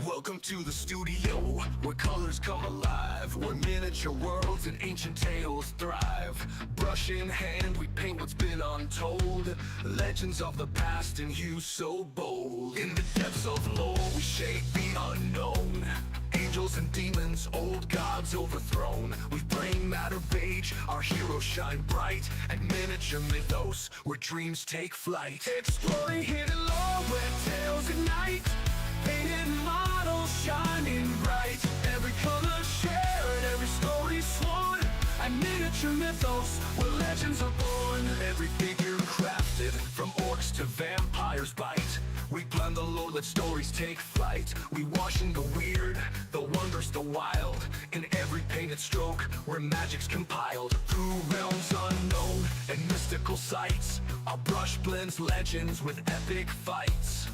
Welcome to the studio, where colors come alive, where miniature worlds and ancient tales thrive. Brush in hand, we paint what's been untold, legends of the past in hues so bold. In the depths of lore, we shape the unknown, angels and demons, old gods overthrown. We've brain matter beige, our heroes shine bright, and miniature mythos, where dreams take flight. Exploring hidden lore, where tales ignite, painted models shining bright, every color shared, every story sworn, and miniature mythos where legends are born. Every figure crafted, from orcs to vampires bite. We blend the lore, let stories take flight. We wash in the weird, the wondrous, the wild, in every painted stroke where magic's compiled. Through realms unknown and mystical sights, our brush blends legends with epic fights.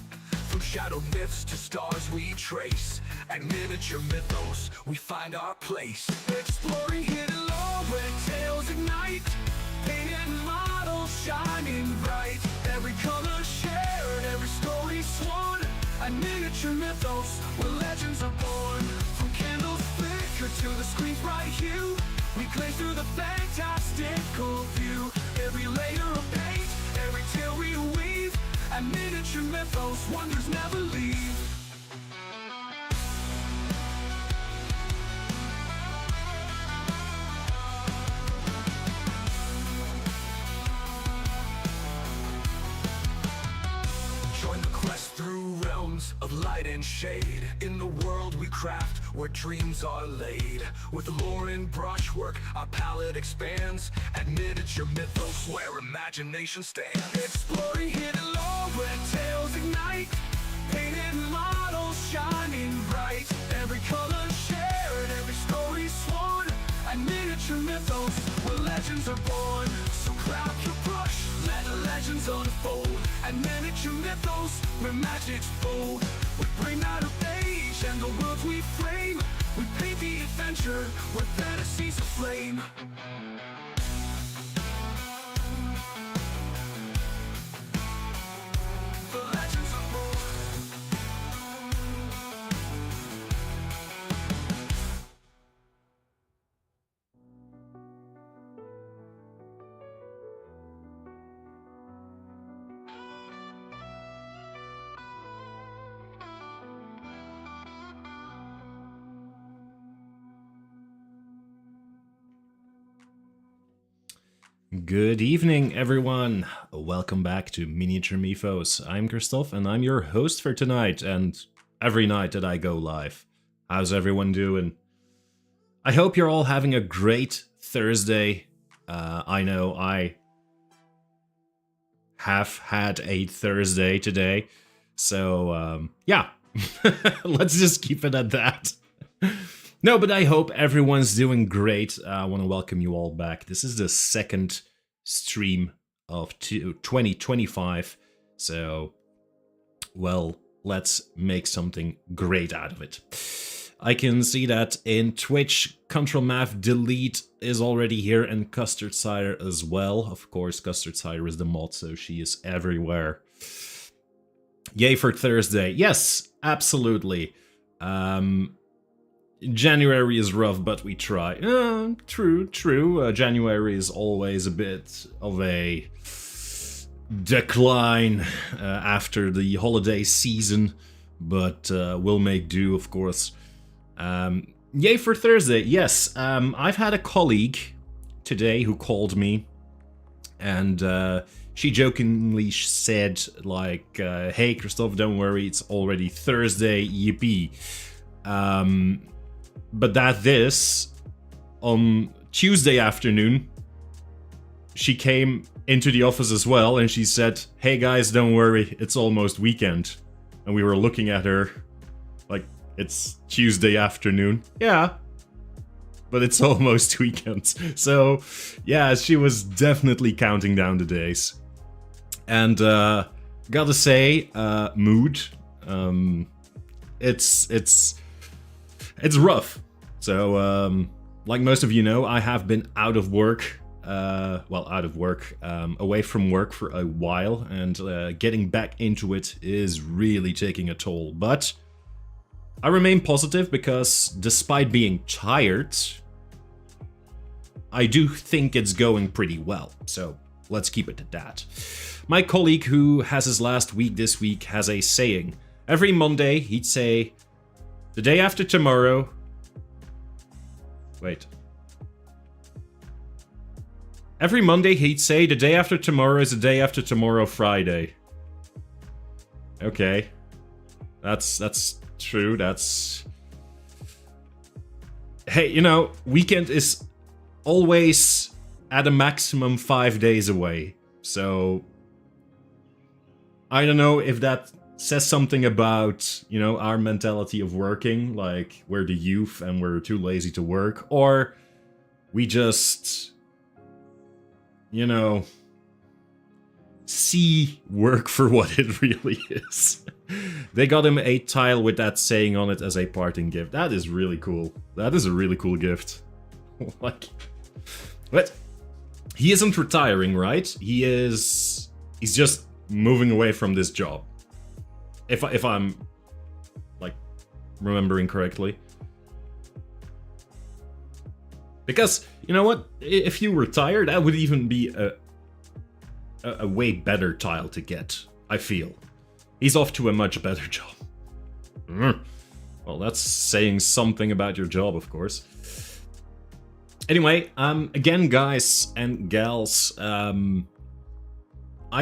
From shadow myths to stars we trace, and miniature mythos we find our place. Exploring hidden lore where tales ignite, painted models shining bright, every color shared, every story sworn, and miniature mythos where legends are born. From candles flicker to the screen's bright hue, we glaze through the fantastical view. Every layer of paint, every tale we weave, and miniature mythos wonders never leave. Join the quest through realms of light and shade, in the world we craft where dreams are laid. With lore and brushwork our palette expands, and miniature mythos where imagination stands. Exploring hidden lore where tales ignite, painted models shining bright, every color shared, every story sworn, and miniature mythos where legends are born. So grab your brush, let the legends unfold, and miniature mythos where magic's bold. We bring out a page and the worlds we frame, we paint the adventure where fantasies aflame. The legends are born. Good evening, everyone. Welcome back to Miniature Mythos. I'm Christoph, and I'm your host for tonight, and every night that I go live. How's everyone doing? I hope you're all having a great Thursday. I know I have had a Thursday today, so yeah, let's just keep it at that. No, but I hope everyone's doing great. I want to welcome you all back. This is the second stream of 2025. So, well, let's make something great out of it. I can see that in Twitch, Control Math Delete is already here, and Custard Cider as well. Of course, Custard Cider is the mod, so she is everywhere. Yay for Thursday. Yes, absolutely. January is rough, but we try. True. January is always a bit of a decline after the holiday season, but we'll make do, of course. Yay for Thursday. Yes, I've had a colleague today who called me, and she jokingly said, like, hey, Christoph, don't worry, it's already Thursday, yippee. But on Tuesday afternoon, she came into the office as well, and she said, hey guys, don't worry, it's almost weekend. And we were looking at her like, it's Tuesday afternoon. Yeah, but it's almost weekend. So, yeah, she was definitely counting down the days. And gotta say, mood, it's rough. So, like most of you know, I have been out of work, away from work for a while, and getting back into it is really taking a toll. But I remain positive because despite being tired, I do think it's going pretty well. So let's keep it at that. My colleague who has his last week this week has a saying. Every Monday he'd say, the day after tomorrow... Wait. Every Monday he'd say, the day after tomorrow is the day after tomorrow Friday. Okay. That's true, that's... Hey, you know, weekend is always at a maximum 5 days away. So... I don't know if that says something about, you know, our mentality of working, like we're the youth and we're too lazy to work, or we just, you know, see work for what it really is. They got him a tile with that saying on it as a parting gift. That is really cool. That is a really cool gift. Like, but he isn't retiring, right? He's just moving away from this job. If I'm like remembering correctly. Because, you know what? If you retire, that would even be a way better tile to get, I feel. He's off to a much better job. Well, that's saying something about your job, of course. Anyway, again, guys and gals, I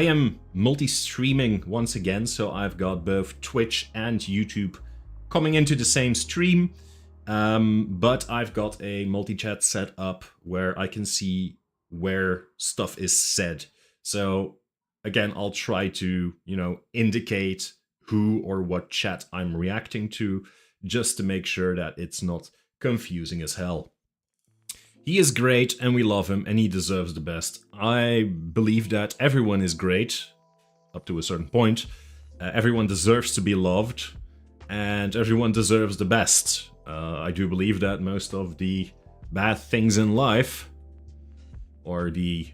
am multi-streaming once again, so I've got both Twitch and YouTube coming into the same stream, but I've got a multi-chat set up where I can see where stuff is said. So again, I'll try to, you know, indicate who or what chat I'm reacting to, just to make sure that it's not confusing as hell. He is great, and we love him, and he deserves the best. I believe that everyone is great, up to a certain point. Everyone deserves to be loved, and everyone deserves the best. I do believe that most of the bad things in life, or the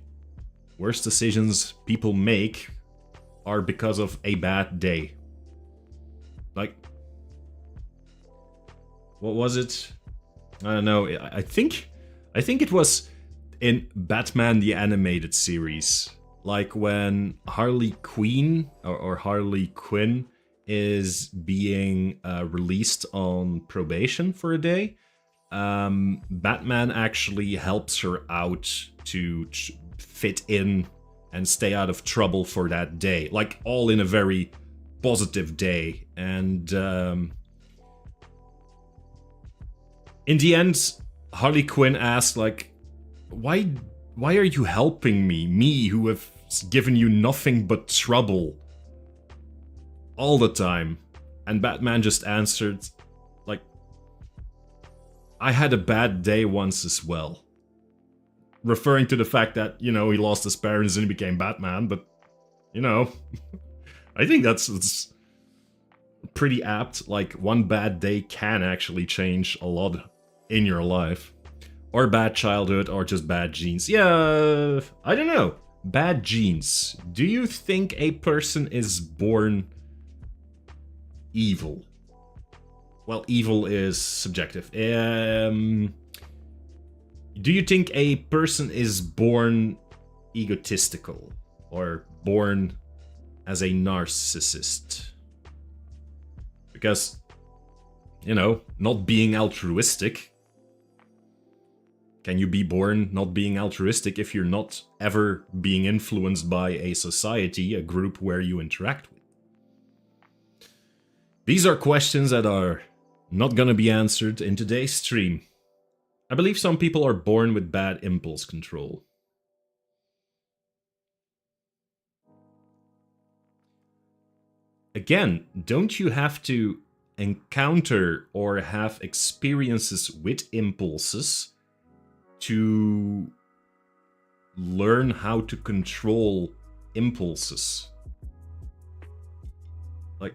worst decisions people make, are because of a bad day. Like, what was it? I don't know, I think it was in Batman the Animated Series. Like when Harley Quinn or Harley Quinn is being released on probation for a day. Batman actually helps her out to fit in and stay out of trouble for that day. Like all in a very positive day. And in the end, Harley Quinn asked, like, why are you helping me? Me, who have given you nothing but trouble all the time. And Batman just answered, like, I had a bad day once as well. Referring to the fact that, you know, he lost his parents and he became Batman, but, you know, I think that's pretty apt. Like, one bad day can actually change a lot in your life. Or bad childhood, or just bad genes. Yeah, I don't know. Bad genes. Do you think a person is born evil? Well, evil is subjective. Do you think a person is born egotistical? Or born as a narcissist? Because, you know, not being altruistic. Can you be born not being altruistic if you're not ever being influenced by a society, a group where you interact with? These are questions that are not gonna be answered in today's stream. I believe some people are born with bad impulse control. Again, don't you have to encounter or have experiences with impulses to learn how to control impulses? Like,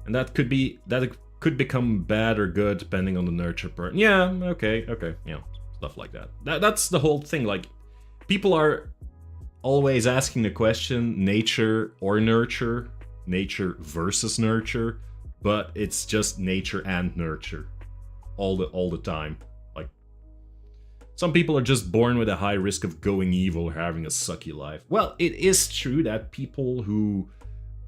and that could become bad or good depending on the nurture part. Yeah, okay, you know, stuff like that. That's the whole thing. Like, people are always asking the question, nature or nurture, nature versus nurture, but it's just nature and nurture all the time. Like, some people are just born with a high risk of going evil or having a sucky life. Well, it is true that people who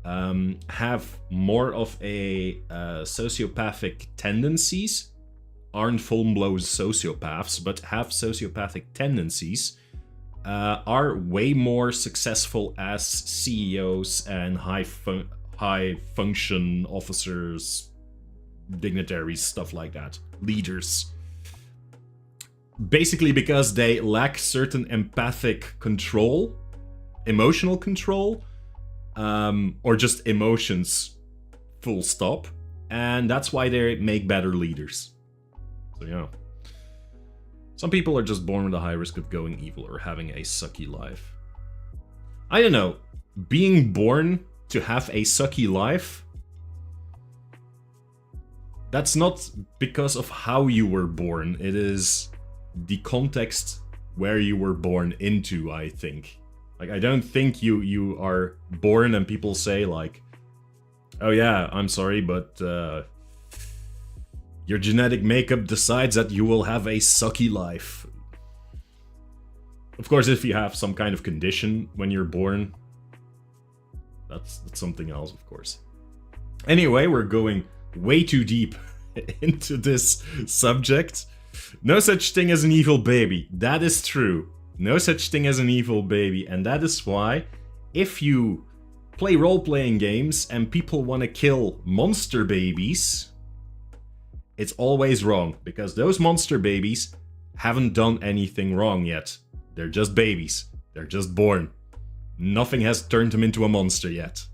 have more of a sociopathic tendencies aren't full-blown sociopaths, but have sociopathic tendencies, are way more successful as CEOs and high function officers, dignitaries, stuff like that, leaders. Basically because they lack certain empathic control, emotional control, or just emotions, full stop. And that's why they make better leaders. So yeah. Some people are just born with a high risk of going evil or having a sucky life. I don't know. Being born to have a sucky life, that's not because of how you were born. It is the context where you were born into, I think. Like, I don't think you are born and people say like, oh yeah, I'm sorry, but your genetic makeup decides that you will have a sucky life. Of course, if you have some kind of condition when you're born, that's something else, of course. Anyway, we're going way too deep into this subject. No such thing as an evil baby. That is true. No such thing as an evil baby. And that is why, if you play role-playing games and people want to kill monster babies, it's always wrong. Because those monster babies haven't done anything wrong yet. They're just babies. They're just born. Nothing has turned them into a monster yet.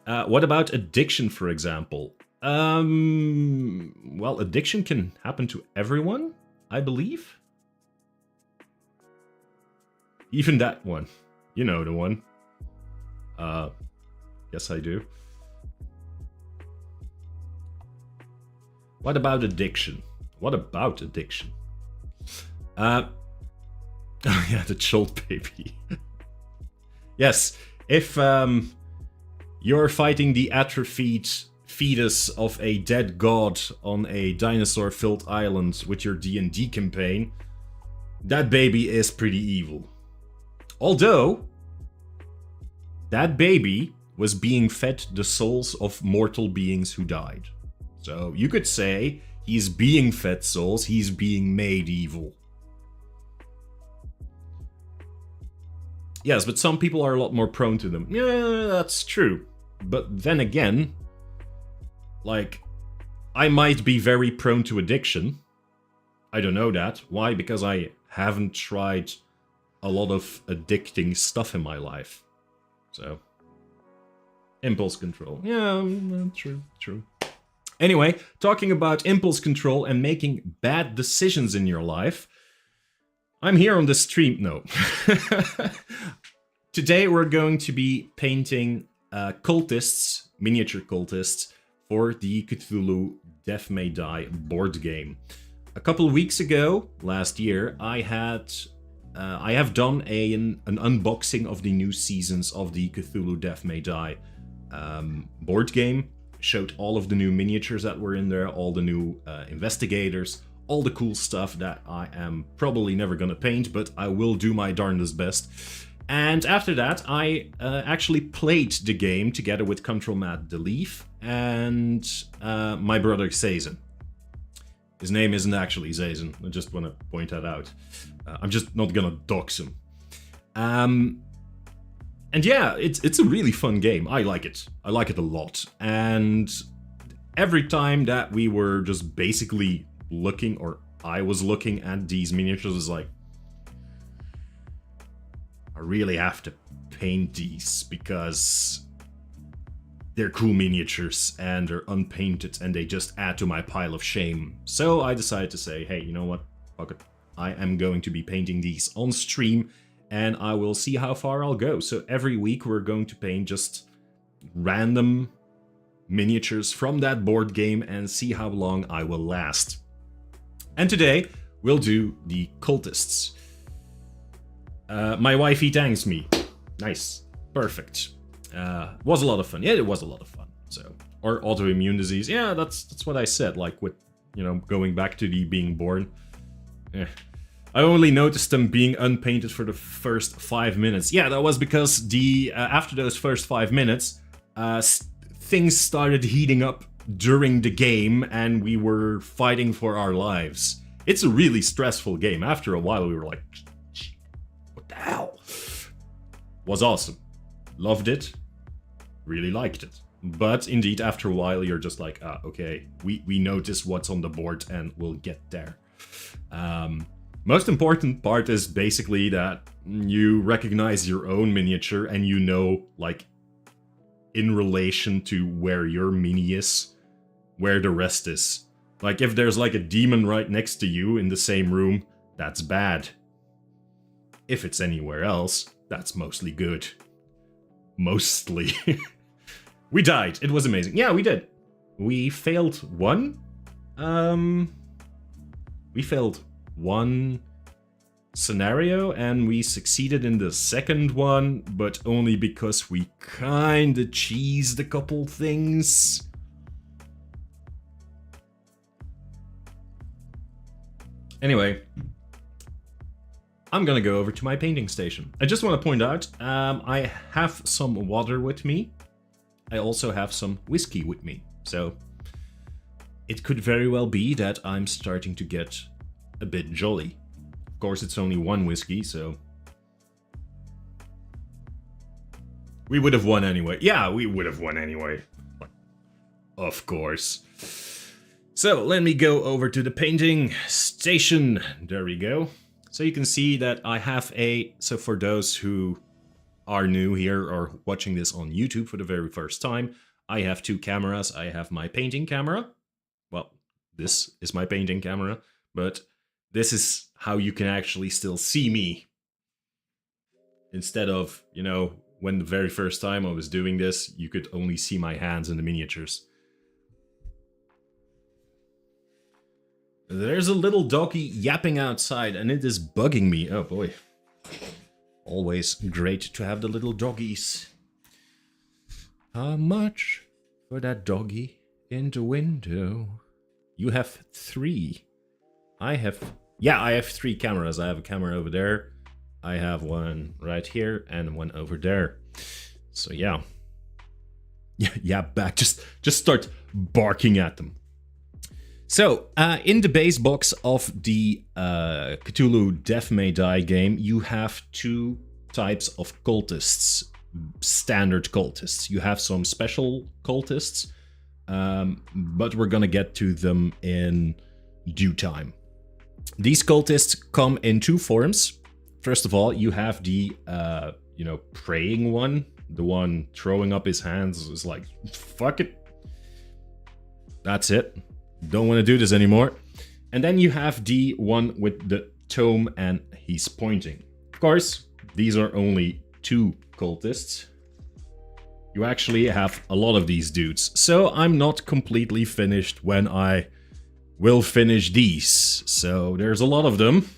What about addiction, for example? Well, addiction can happen to everyone, I believe. Even that one. You know the one. Yes, I do. What about addiction? What about addiction? Oh yeah, the child baby. Yes, if you're fighting the atrophied fetus of a dead god on a dinosaur-filled island with your D&D campaign, that baby is pretty evil. Although, that baby was being fed the souls of mortal beings who died. So you could say he's being fed souls, he's being made evil. Yes, but some people are a lot more prone to them. Yeah, that's true. But then again, like, I might be very prone to addiction. I don't know that. Why? Because I haven't tried a lot of addicting stuff in my life. So, impulse control. Yeah, true. Anyway, talking about impulse control and making bad decisions in your life, I'm here on the stream. No. Today we're going to be painting cultists, miniature cultists, for the Cthulhu Death May Die board game. A couple of weeks ago, last year, I have done an unboxing of the new seasons of the Cthulhu Death May Die board game. Showed all of the new miniatures that were in there, all the new investigators, all the cool stuff that I am probably never gonna paint, but I will do my darndest best. And after that, I actually played the game together with Control Matt DeLeaf and my brother Zazen. His name isn't actually Zazen, I just want to point that out. I'm just not gonna dox him. And yeah, it's a really fun game. I like it. I like it a lot. And every time that we were just basically looking, or I was looking at these miniatures, was like, I really have to paint these because they're cool miniatures and they're unpainted and they just add to my pile of shame. So I decided to say, hey, you know what? Fuck it. I am going to be painting these on stream and I will see how far I'll go. So every week we're going to paint just random miniatures from that board game and see how long I will last. And today we'll do the Cultists. My wifey thanks me. Nice. Perfect. Was a lot of fun. Yeah, it was a lot of fun. So, Or autoimmune disease. Yeah, that's what I said, like with, you know, going back to the being born. Yeah. I only noticed them being unpainted for the first 5 minutes. Yeah, that was because the after those first 5 minutes, things started heating up during the game and we were fighting for our lives. It's a really stressful game. After a while we were like, what the hell? Was awesome. Loved it. Really liked it. But indeed, after a while, you're just like, okay, we notice what's on the board and we'll get there. Most important part is basically that you recognize your own miniature and you know, like, in relation to where your mini is, where the rest is. Like, if there's like a demon right next to you in the same room, that's bad. If it's anywhere else, that's mostly good. Mostly. We died. It was amazing. Yeah, we did. We failed one. We failed one scenario and we succeeded in the second one, but only because we kinda cheesed a couple things. Anyway, I'm gonna go over to my painting station. I just want to point out, I have some water with me. I also have some whiskey with me, so it could very well be that I'm starting to get a bit jolly. Of course, it's only one whiskey, so we would have won anyway. Yeah, we would have won anyway. Of course. So, let me go over to the painting station. There we go. So you can see that I have so for those who are new here or watching this on YouTube for the very first time, I have two cameras. I have my painting camera. Well, this is my painting camera, but this is how you can actually still see me. Instead of, you know, when the very first time I was doing this, you could only see my hands in the miniatures. There's a little doggy yapping outside and it is bugging me. Oh boy. Always great to have the little doggies. How much for that doggy in the window? You have 3. I have 3 cameras. I have a camera over there. I have one right here and one over there. So yeah. Yeah, back. Just start barking at them. So, in the base box of the Cthulhu Death May Die game, you have 2 types of cultists, standard cultists. You have some special cultists, but we're gonna get to them in due time. These cultists come in 2 forms. First of all, you have the, praying one. The one throwing up his hands is like, fuck it. That's it. Don't want to do this anymore. And then you have the one with the tome and he's pointing. Of course, these are only 2 cultists. You actually have a lot of these dudes. So I'm not completely finished when I will finish these. So there's a lot of them.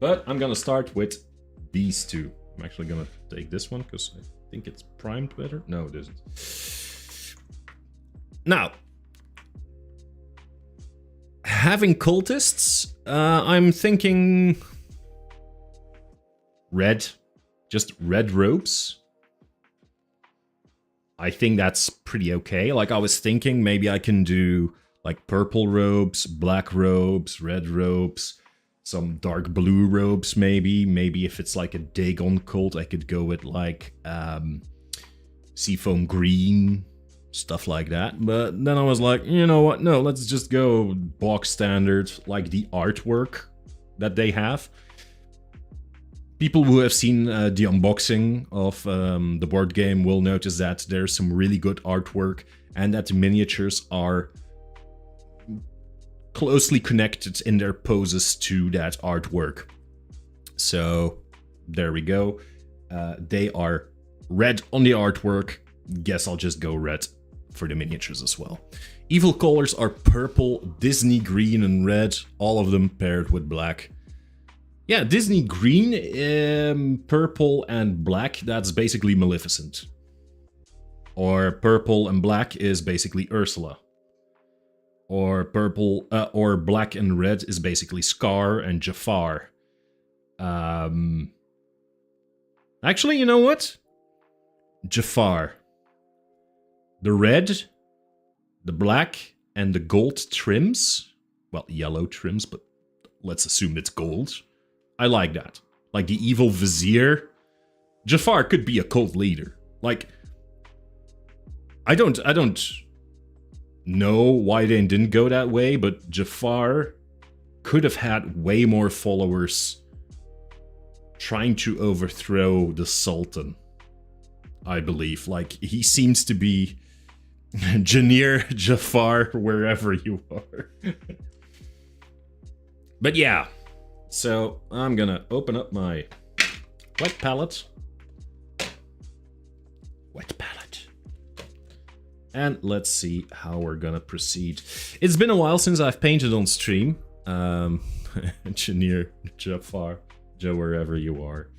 But I'm gonna start with these 2. I'm actually gonna take this one because I think it's primed better. No, it isn't. Now, having cultists, I'm thinking red, just red robes. I think that's pretty okay. Like I was thinking maybe I can do like purple robes, black robes, red robes, some dark blue robes maybe. Maybe if it's like a Dagon cult, I could go with like seafoam green, stuff like that. But then I was like, you know what? No, let's just go box standard, like the artwork that they have. People who have seen the unboxing of the board game will notice that there's some really good artwork and that the miniatures are closely connected in their poses to that artwork. So there we go. They are red on the artwork. Guess I'll just go red for the miniatures as well. Evil colors are purple, Disney green and red, all of them paired with black. Yeah, Disney green, purple and black, that's basically Maleficent. Or purple and black is basically Ursula. Or purple, or black and red is basically Scar and Jafar. Actually, you know what? Jafar. The red, the black, and the gold trims. Well, yellow trims, but let's assume it's gold. I like that. Like the evil vizier. Jafar could be a cult leader. Like, I don't know why they didn't go that way, but Jafar could have had way more followers trying to overthrow the Sultan, I believe. Like, he seems to be Janir Jafar wherever you are. But yeah, so I'm gonna open up my wet palette. Wet palette. And let's see how we're gonna proceed. It's been a while since I've painted on stream. Janir Jafar, Joe, wherever you are.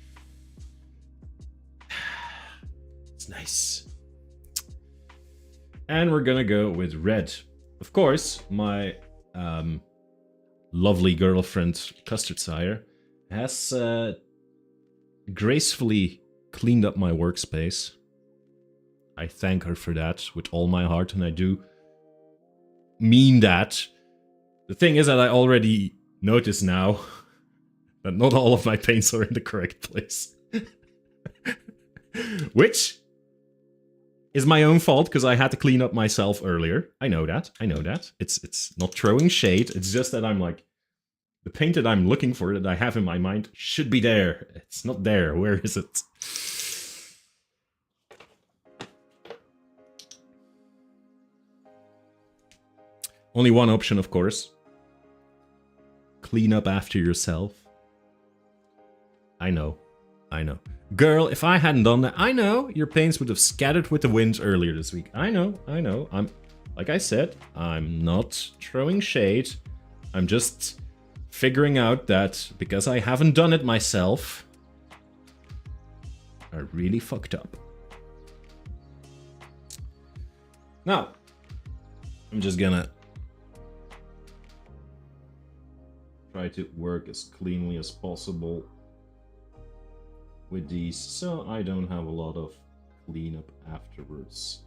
It's nice. And we're gonna go with red. Of course, my lovely girlfriend, Custard Sire, has gracefully cleaned up my workspace. I thank her for that with all my heart, and I do mean that. The thing is that I already notice now that not all of my paints are in the correct place. Which is my own fault, because I had to clean up myself earlier. I know that. It's not throwing shade. It's just that I'm like, the paint that I'm looking for, that I have in my mind, should be there. It's not there. Where is it? Only one option, of course. Clean up after yourself. I know. Girl, if I hadn't done that, I know your paints would have scattered with the wind earlier this week. I know. I'm, like I said, I'm not throwing shade. I'm just figuring out that because I haven't done it myself, I really fucked up. Now, I'm just gonna try to work as cleanly as possible with these, so I don't have a lot of cleanup afterwards.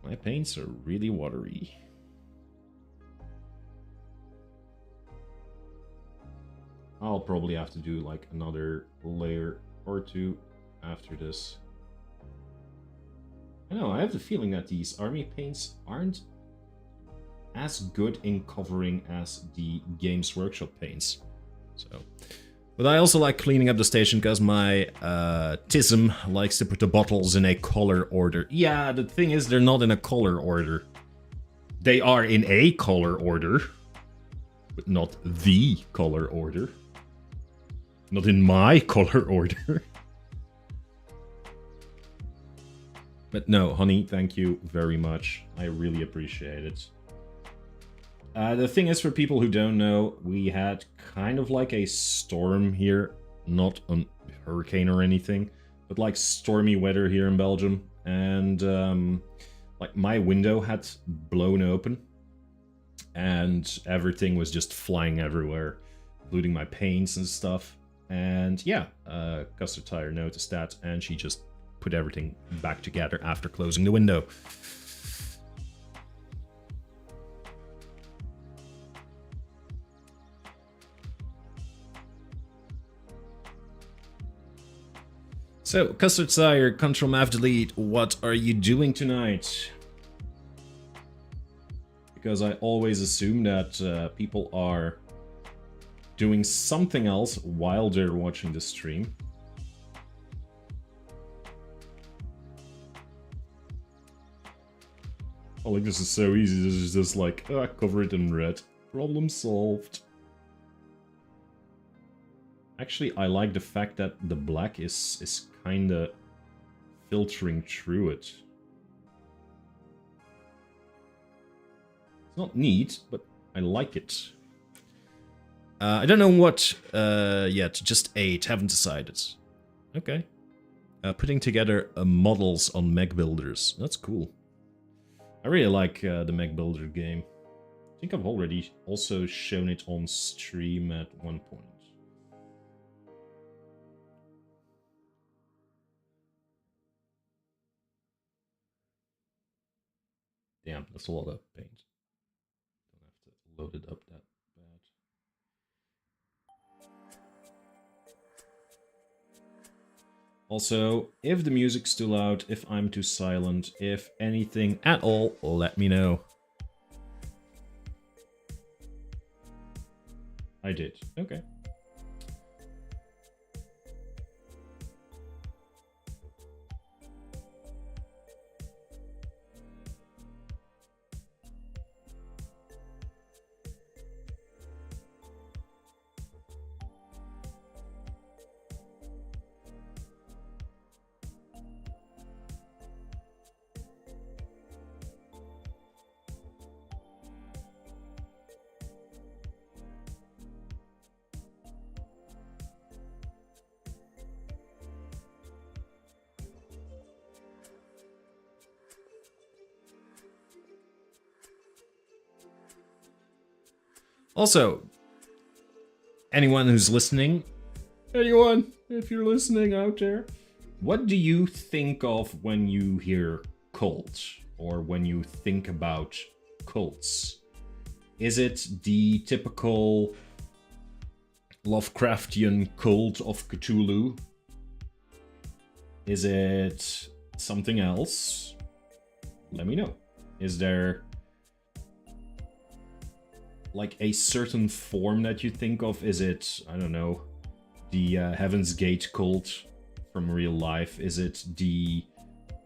My paints are really watery. I'll probably have to do like another layer or two after this. I know, I have the feeling that these army paints aren't as good in covering as the Games Workshop paints. So, but I also like cleaning up the station because my Tism likes to put the bottles in a color order. Yeah, the thing is, they're not in a color order. They are in a color order, but not the color order. Not in my color order. But no, honey, thank you very much. I really appreciate it. The thing is, for people who don't know, we had kind of like a storm here. Not a hurricane or anything, but like stormy weather here in Belgium. And like my window had blown open. And everything was just flying everywhere, including my paints and stuff. And yeah, Custard Tire noticed that, and she just put everything back together after closing the window. So, Custard Sire, Ctrl-Mav-Delete, what are you doing tonight? Because I always assume that people are doing something else while they're watching the stream. Oh, like, this is so easy. This is just like, cover it in red. Problem solved. Actually, I like the fact that the black is kinda filtering through it. It's not neat, but I like it. I don't know what yet. Just 8. Haven't decided. Okay. putting together models on mech builders. That's cool. I really like the mech builder game. I think I've already also shown it on stream at one point. Damn, that's a lot of paint. Don't have to load it up that bad. Also, if the music's too loud, if I'm too silent, if anything at all, let me know. I did. Okay. Also, anyone who's listening, anyone, if you're listening out there, what do you think of when you hear cult or when you think about cults? Is it the typical Lovecraftian cult of Cthulhu? Is it something else? Let me know. Is there like a certain form that you think of? Is it, I don't know, the Heaven's Gate cult from real life? Is it the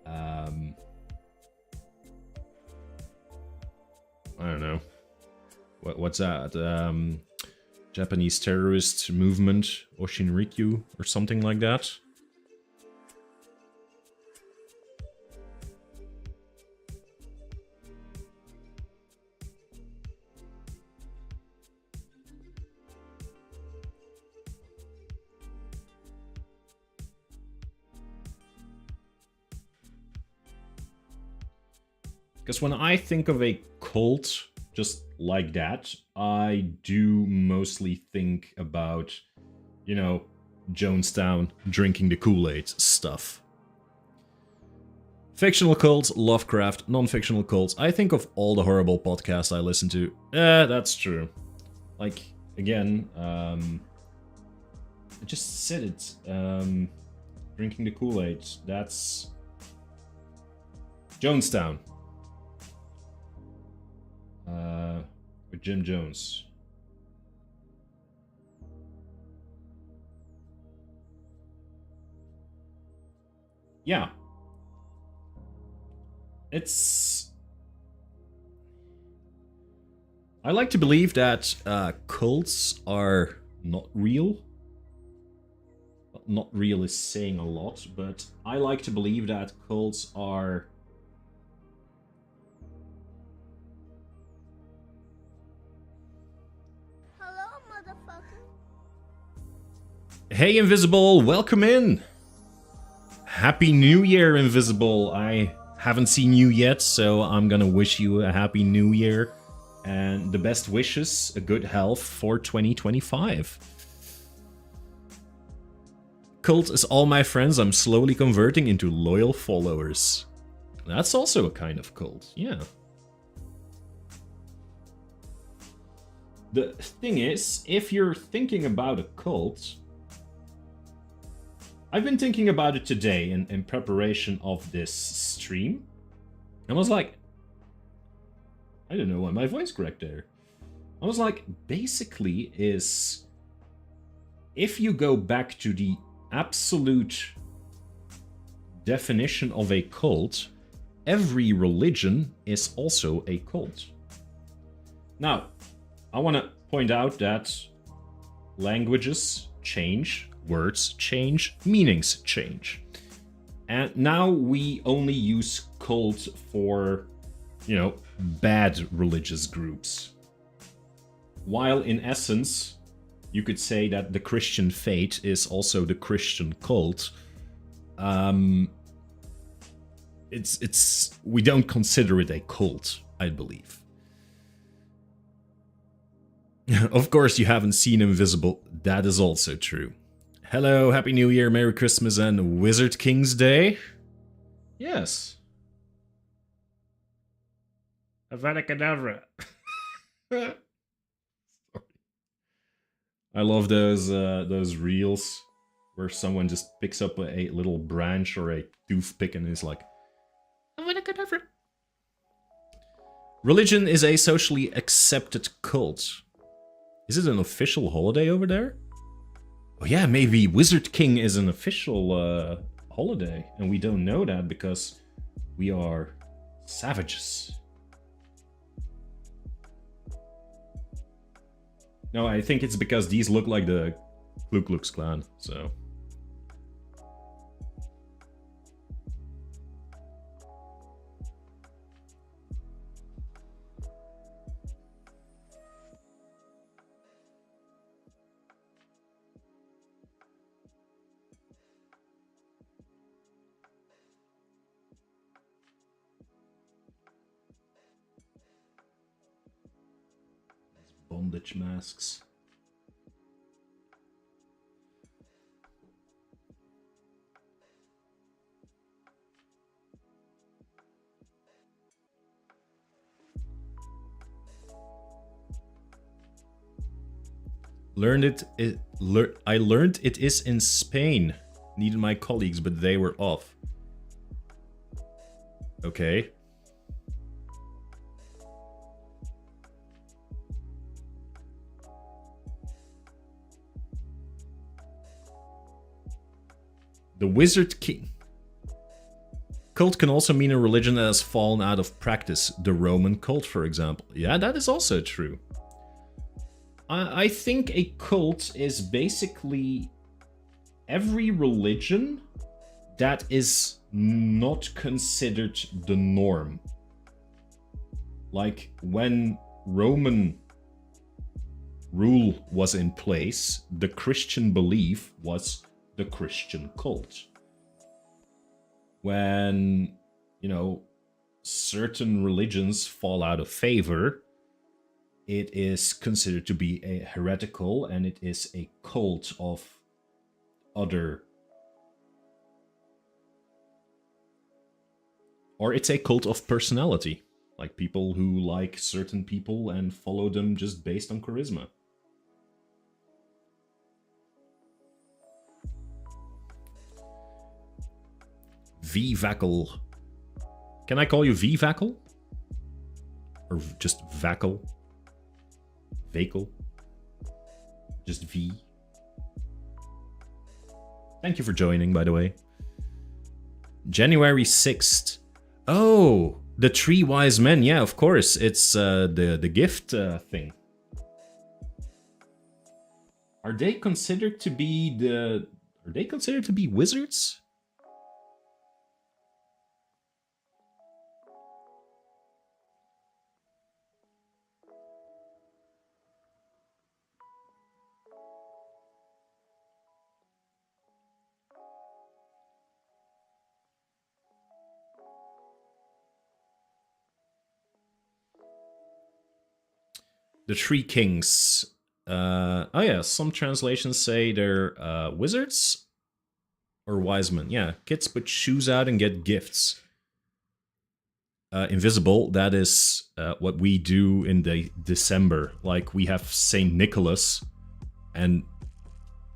I don't know, what's that, Japanese terrorist movement, Oshinrikyo or something like that? Because when I think of a cult just like that, I do mostly think about, you know, Jonestown, drinking the Kool-Aid stuff. Fictional cults, Lovecraft, non-fictional cults. I think of all the horrible podcasts I listen to. That's true. Like, again, I just said it. Drinking the Kool-Aid. That's Jonestown. With Jim Jones. Yeah. It's... I like to believe that cults are not real. Not real is saying a lot, but I like to believe that cults are... Hey, Invisible, welcome in! Happy New Year, Invisible! I haven't seen you yet, so I'm gonna wish you a Happy New Year and the best wishes, a good health for 2025. Cult is all my friends I'm slowly converting into loyal followers. That's also a kind of cult, yeah. The thing is, if you're thinking about a cult... I've been thinking about it today in preparation of this stream. I was like... I don't know why my voice cracked there. I was like, basically is... If you go back to the absolute definition of a cult, every religion is also a cult. Now, I want to point out that languages change. Words change, meanings change. And now we only use cult for, you know, bad religious groups. While in essence, you could say that the Christian faith is also the Christian cult. It's we don't consider it a cult, I believe. Of course, you haven't seen Invisible. That is also true. Hello, Happy New Year, Merry Christmas, and Wizard King's Day. Yes. Havana Kedavra. I love those reels where someone just picks up a little branch or a toothpick and is like, Havana Kedavra. Religion is a socially accepted cult. Is it an official holiday over there? Oh yeah, maybe Wizard King is an official holiday, and we don't know that because we are savages. No, I think it's because these look like the Ku Klux Klan, so... Bondage masks. I learned it is in Spain. Needed my colleagues, but they were off. Okay. The Wizard King. Cult can also mean a religion that has fallen out of practice. The Roman cult, for example. Yeah, that is also true. I think a cult is basically every religion that is not considered the norm. Like when Roman rule was in place, the Christian belief was the Christian cult. When, you know, certain religions fall out of favor, it is considered to be a heretical, and it is a cult of other... Or it's a cult of personality. Like people who like certain people and follow them just based on charisma. V-Vackle. Can I call you V-Vackle? Or just Vackle? Vakel? Just V? Thank you for joining, by the way. January 6th. Oh, the Three Wise Men. Yeah, of course. It's the gift thing. Are they considered to be wizards? The Three Kings. Oh yeah, some translations say they're wizards or wise men. Yeah, kids put shoes out and get gifts. Invisible, that is what we do in the December. Like we have Saint Nicholas, and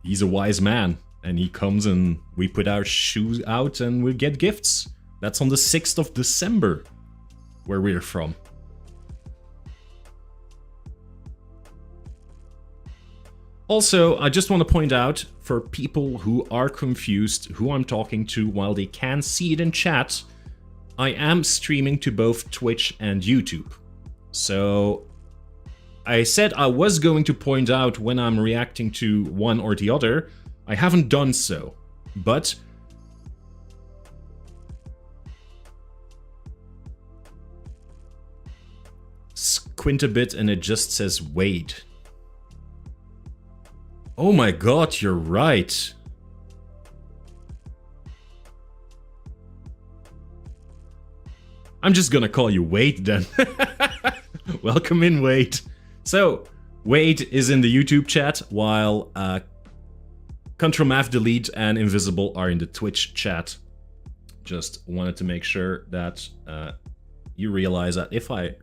he's a wise man, and he comes and we put our shoes out and we get gifts. That's on the 6th of December, where we're from. Also, I just want to point out, for people who are confused who I'm talking to while they can't see it in chat, I am streaming to both Twitch and YouTube. So, I said I was going to point out when I'm reacting to one or the other. I haven't done so, but... Squint a bit and it just says Wade. Oh my god, you're right. I'm just gonna call you Wade then. Welcome in, Wade. So, Wade is in the YouTube chat, while Control Math Delete and Invisible are in the Twitch chat. Just wanted to make sure that you realize that if I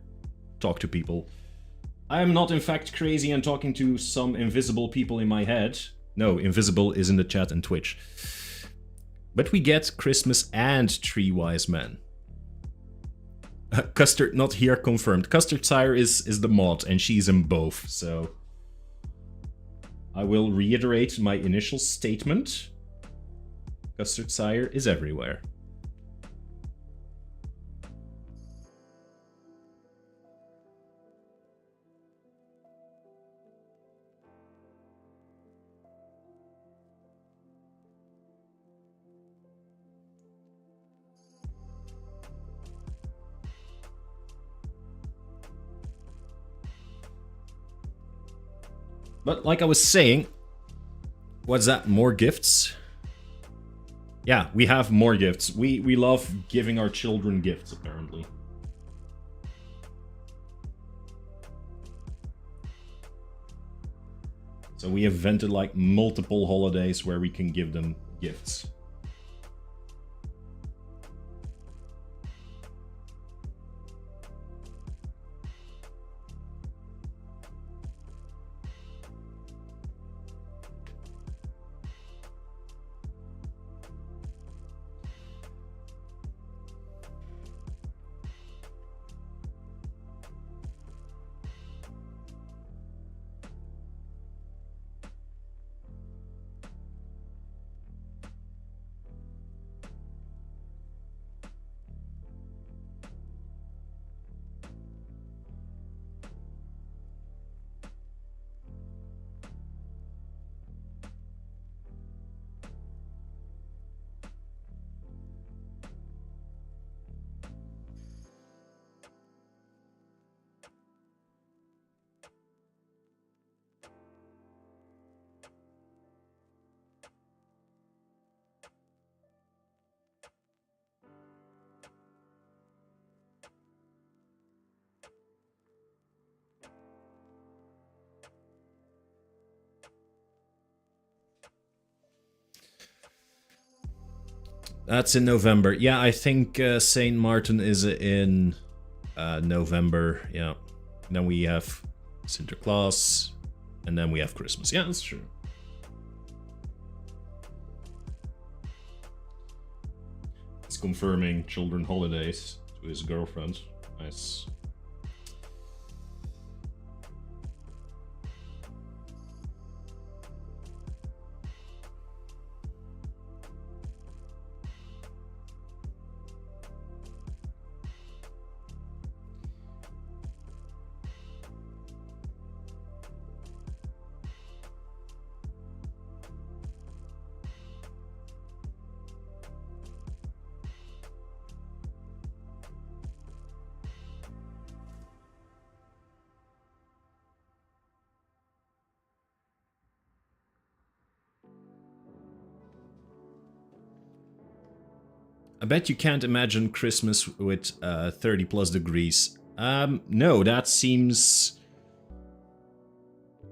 talk to people, I am not in fact crazy and talking to some invisible people in my head. No, Invisible is in the chat and Twitch. But we get Christmas and Three Wise Men. Custard not here confirmed. Custard Sire is the mod, and she's in both, so... I will reiterate my initial statement. Custard Sire is everywhere. But like I was saying, what's that? More gifts? Yeah, we have more gifts. We love giving our children gifts, apparently. So we invented like multiple holidays where we can give them gifts. That's in November. Yeah, I think Saint Martin is in November. Yeah. And then we have Sinterklaas, and then we have Christmas. Yeah, that's true. He's confirming children holidays to his girlfriend. Nice. I bet you can't imagine Christmas with 30 plus degrees. No, that seems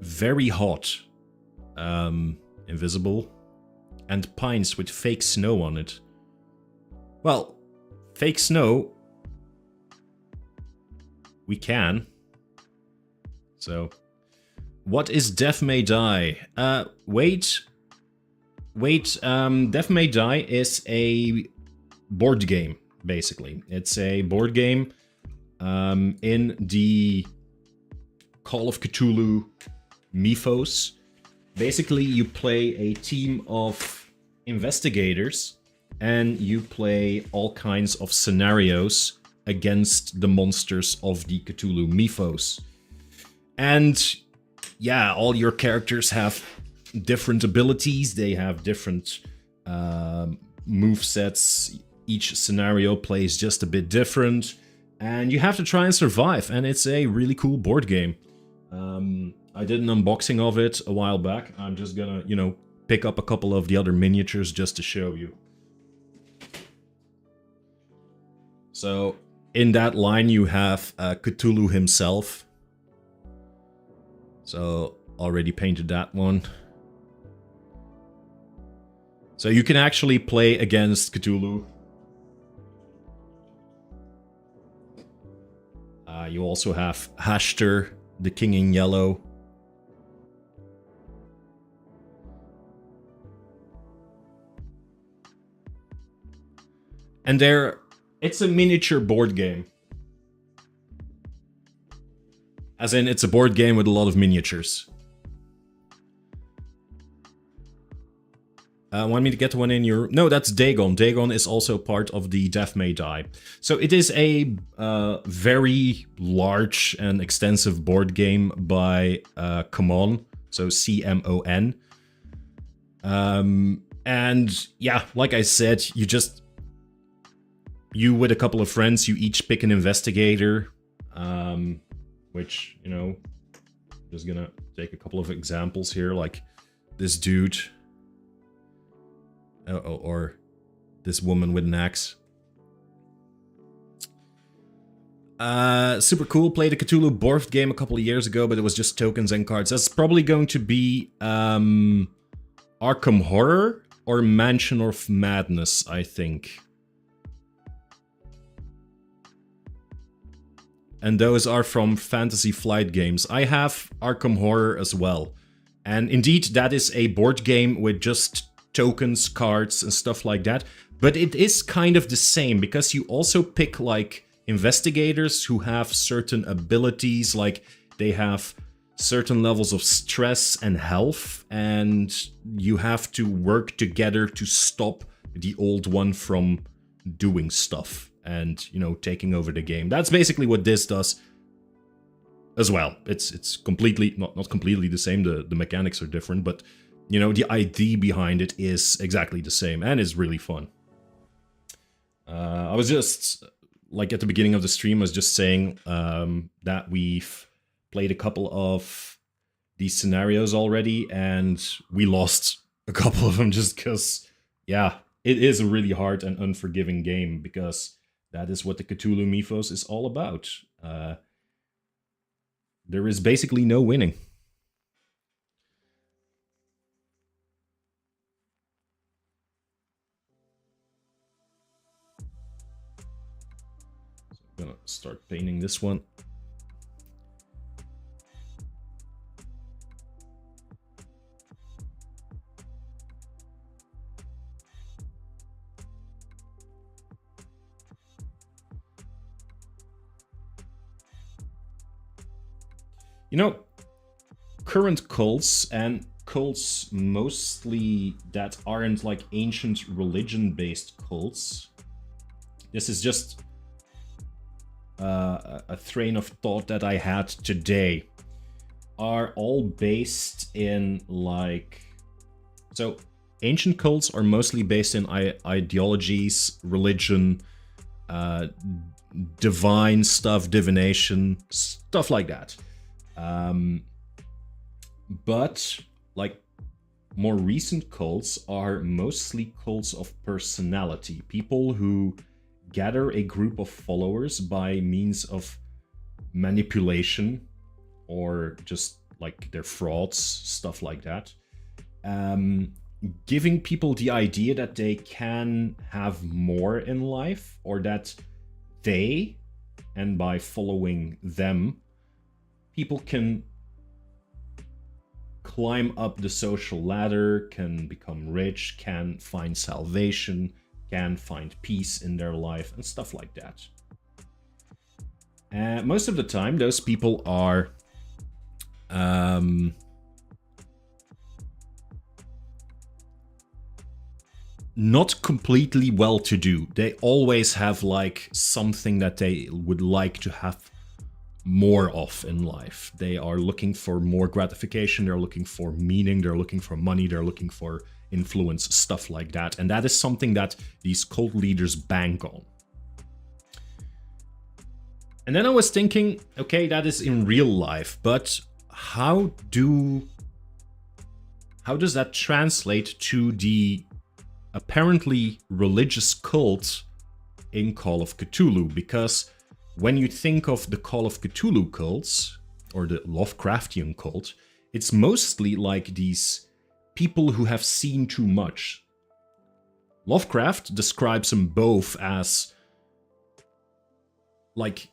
very hot. Invisible. And pines with fake snow on it. Well, fake snow... we can. So... what is Death May Die? Wait, Death May Die is a board game, basically. It's a board game in the Call of Cthulhu mythos. Basically, you play a team of investigators and you play all kinds of scenarios against the monsters of the Cthulhu mythos. And yeah, all your characters have different abilities, they have different movesets. Each scenario plays just a bit different, and you have to try and survive, and it's a really cool board game. I did an unboxing of it a while back. I'm just gonna, you know, pick up a couple of the other miniatures just to show you. So, in that line you have Cthulhu himself. So already painted that one. So you can actually play against Cthulhu. You also have Hashter, the king in yellow. And it's a miniature board game. As in, it's a board game with a lot of miniatures. Want me to get one in your... No, that's Dagon. Dagon is also part of the Death May Die. So it is a very large and extensive board game by Cmon. So C-M-O-N. And yeah, like I said, you with a couple of friends, you each pick an investigator. Which, you know, just gonna take a couple of examples here, like this dude. Or this woman with an axe. Super cool. Played a Cthulhu board game a couple of years ago, but it was just tokens and cards. That's probably going to be Arkham Horror or Mansion of Madness, I think. And those are from Fantasy Flight Games. I have Arkham Horror as well. And indeed, that is a board game with just tokens, cards, and stuff like that. But it is kind of the same, because you also pick, like, investigators who have certain abilities, like they have certain levels of stress and health, and you have to work together to stop the old one from doing stuff and, you know, taking over the game. That's basically what this does as well. It's completely, not completely the same, the mechanics are different, but, you know, the idea behind it is exactly the same, and is really fun. I was just, like at the beginning of the stream, I was just saying that we've played a couple of these scenarios already, and we lost a couple of them just because, yeah, it is a really hard and unforgiving game, because that is what the Cthulhu mythos is all about. There is basically no winning. I'm gonna start painting this one. You know, current cults, and cults mostly that aren't like ancient religion-based cults. This is just a train of thought that I had today. Are all based in like... So, ancient cults are mostly based in ideologies, religion, divine stuff, divination, stuff like that. But, like, more recent cults are mostly cults of personality. People who gather a group of followers by means of manipulation, or just, like, their frauds, stuff like that. Giving people the idea that they can have more in life, or that they, and by following them, people can climb up the social ladder, can become rich, can find salvation, can find peace in their life, and stuff like that. Most of the time, those people are not completely well-to-do. They always have like something that they would like to have more of in life. They are looking for more gratification, they're looking for meaning, they're looking for money, they're looking for influence, stuff like that. And that is something that these cult leaders bank on. And then I was thinking, okay, that is in real life, but how does that translate to the apparently religious cult in Call of Cthulhu? Because when you think of the Call of Cthulhu cults, or the Lovecraftian cult, it's mostly like these people who have seen too much. Lovecraft describes them both as like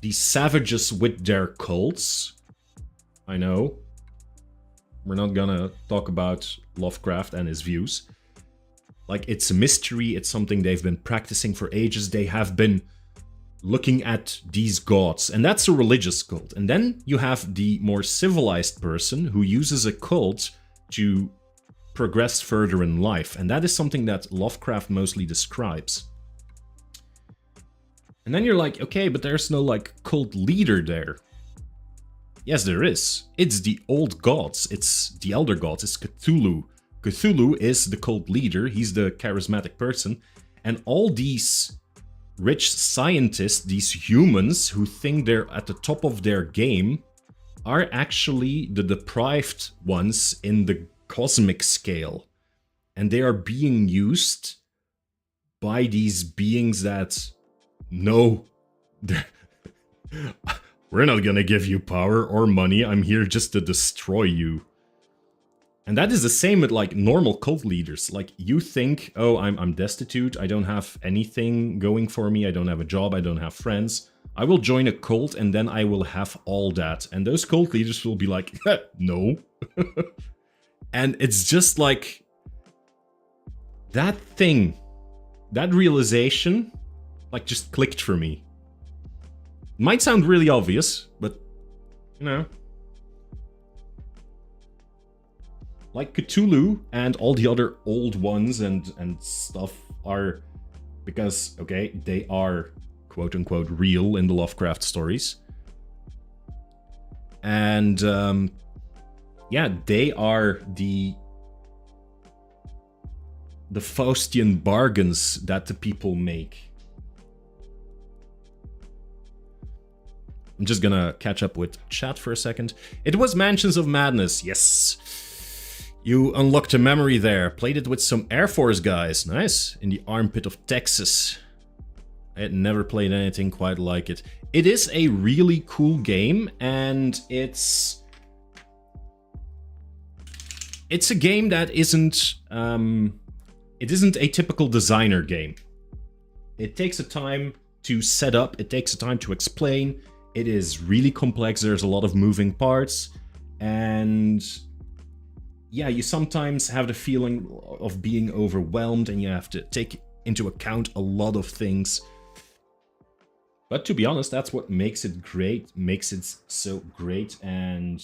these savages with their cults. I know. We're not gonna talk about Lovecraft and his views. Like, it's a mystery, it's something they've been practicing for ages. They have been looking at these gods, and that's a religious cult. And then you have the more civilized person who uses a cult to progress further in life, and that is something that Lovecraft mostly describes. And then you're like, okay, but there's no like cult leader there. Yes, there is. It's the old gods, it's the elder gods, it's Cthulhu. Cthulhu is the cult leader, he's the charismatic person, and all these rich scientists, these humans who think they're at the top of their game, are actually the deprived ones in the cosmic scale. And they are being used by these beings that, no, we're not gonna give you power or money, I'm here just to destroy you. And that is the same with like normal cult leaders. Like, you think, oh, I'm destitute, I don't have anything going for me, I don't have a job, I don't have friends. I will join a cult and then I will have all that. And those cult leaders will be like, no. And it's just like, that thing, that realization, like, just clicked for me. Might sound really obvious, but, you know. Like, Cthulhu and all the other old ones and stuff are, because, okay, they are quote-unquote real in the Lovecraft stories. And, yeah, they are the Faustian bargains that the people make. I'm just gonna catch up with chat for a second. It was Mansions of Madness, yes. You unlocked a memory there. Played it with some Air Force guys. Nice. In the armpit of Texas. I had never played anything quite like it. It is a really cool game, and it's a game that isn't it isn't a typical designer game. It takes a time to set up, it takes a time to explain. It is really complex, there's a lot of moving parts, and yeah, you sometimes have the feeling of being overwhelmed and you have to take into account a lot of things. But to be honest, that's what makes it great, makes it so great, and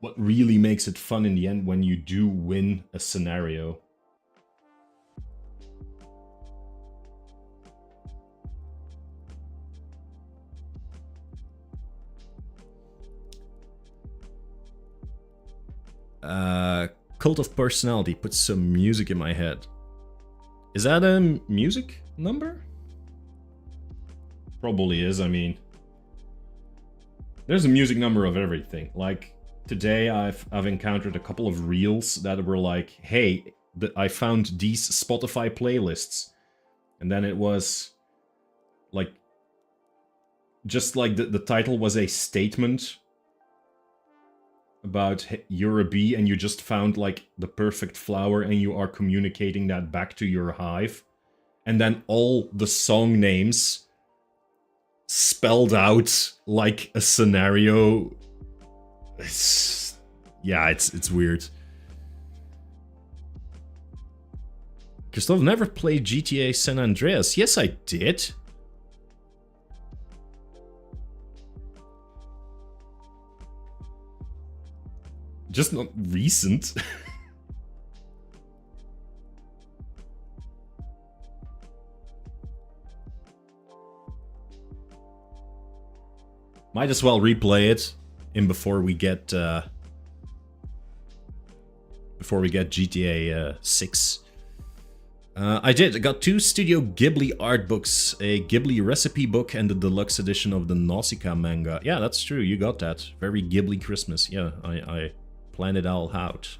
what really makes it fun in the end when you do win a scenario. Cult of Personality puts some music in my head. Is that a music number? Probably is, I mean. There's a music number of everything. Like, today I've encountered a couple of reels that were like, hey, I found these Spotify playlists. And then it was like, just like the title was a statement about you're a bee and you just found like the perfect flower and you are communicating that back to your hive. And then all the song names spelled out like a scenario. It's weird. Christoph never played GTA San Andreas. Yes, I did. Just not recent. Might as well replay it in before we get GTA 6. I got 2 Studio Ghibli art books, a Ghibli recipe book and the deluxe edition of the Nausicaa manga. Yeah, that's true, you got that. Very Ghibli Christmas. Yeah, I planned it all out.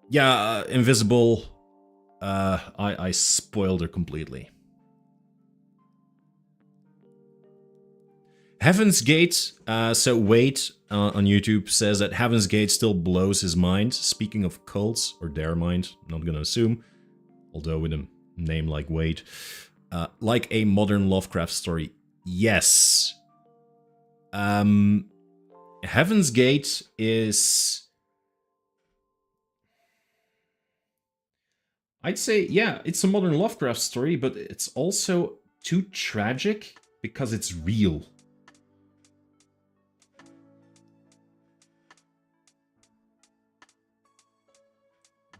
Yeah, Invisible I spoiled her completely. Heaven's Gate, so Wade on YouTube says that Heaven's Gate still blows his mind. Speaking of cults, or their mind, not gonna assume, although with a name like Wade. Like a modern Lovecraft story. Yes. Heaven's Gate is... I'd say, yeah, it's a modern Lovecraft story, but it's also too tragic because it's real.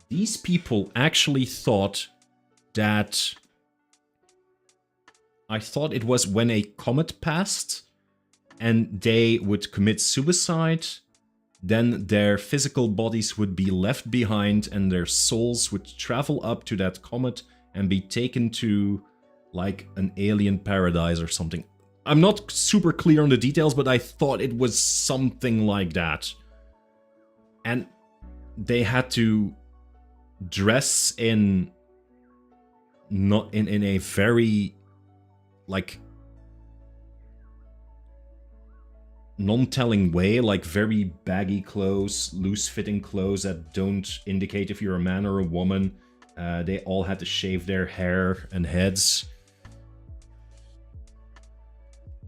These people actually thought that... I thought it was when a comet passed and they would commit suicide, then their physical bodies would be left behind and their souls would travel up to that comet and be taken to like an alien paradise or something. I'm not super clear on the details, but I thought it was something like that. And they had to dress in not in a very like non-telling way, like very baggy clothes, loose-fitting clothes that don't indicate if you're a man or a woman. They all had to shave their hair and heads,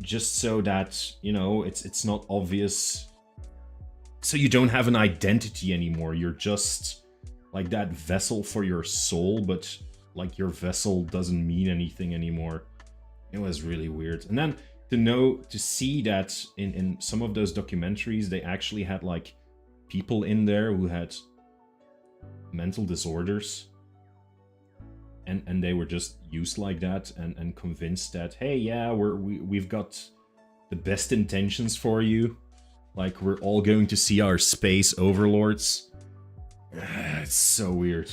just so that, you know, it's not obvious. So you don't have an identity anymore. You're just like that vessel for your soul, but like your vessel doesn't mean anything anymore. It was really weird. And then to see that in some of those documentaries, they actually had like people in there who had mental disorders. And they were just used like that and convinced that, hey, yeah, we've got the best intentions for you. Like, we're all going to see our space overlords. It's so weird.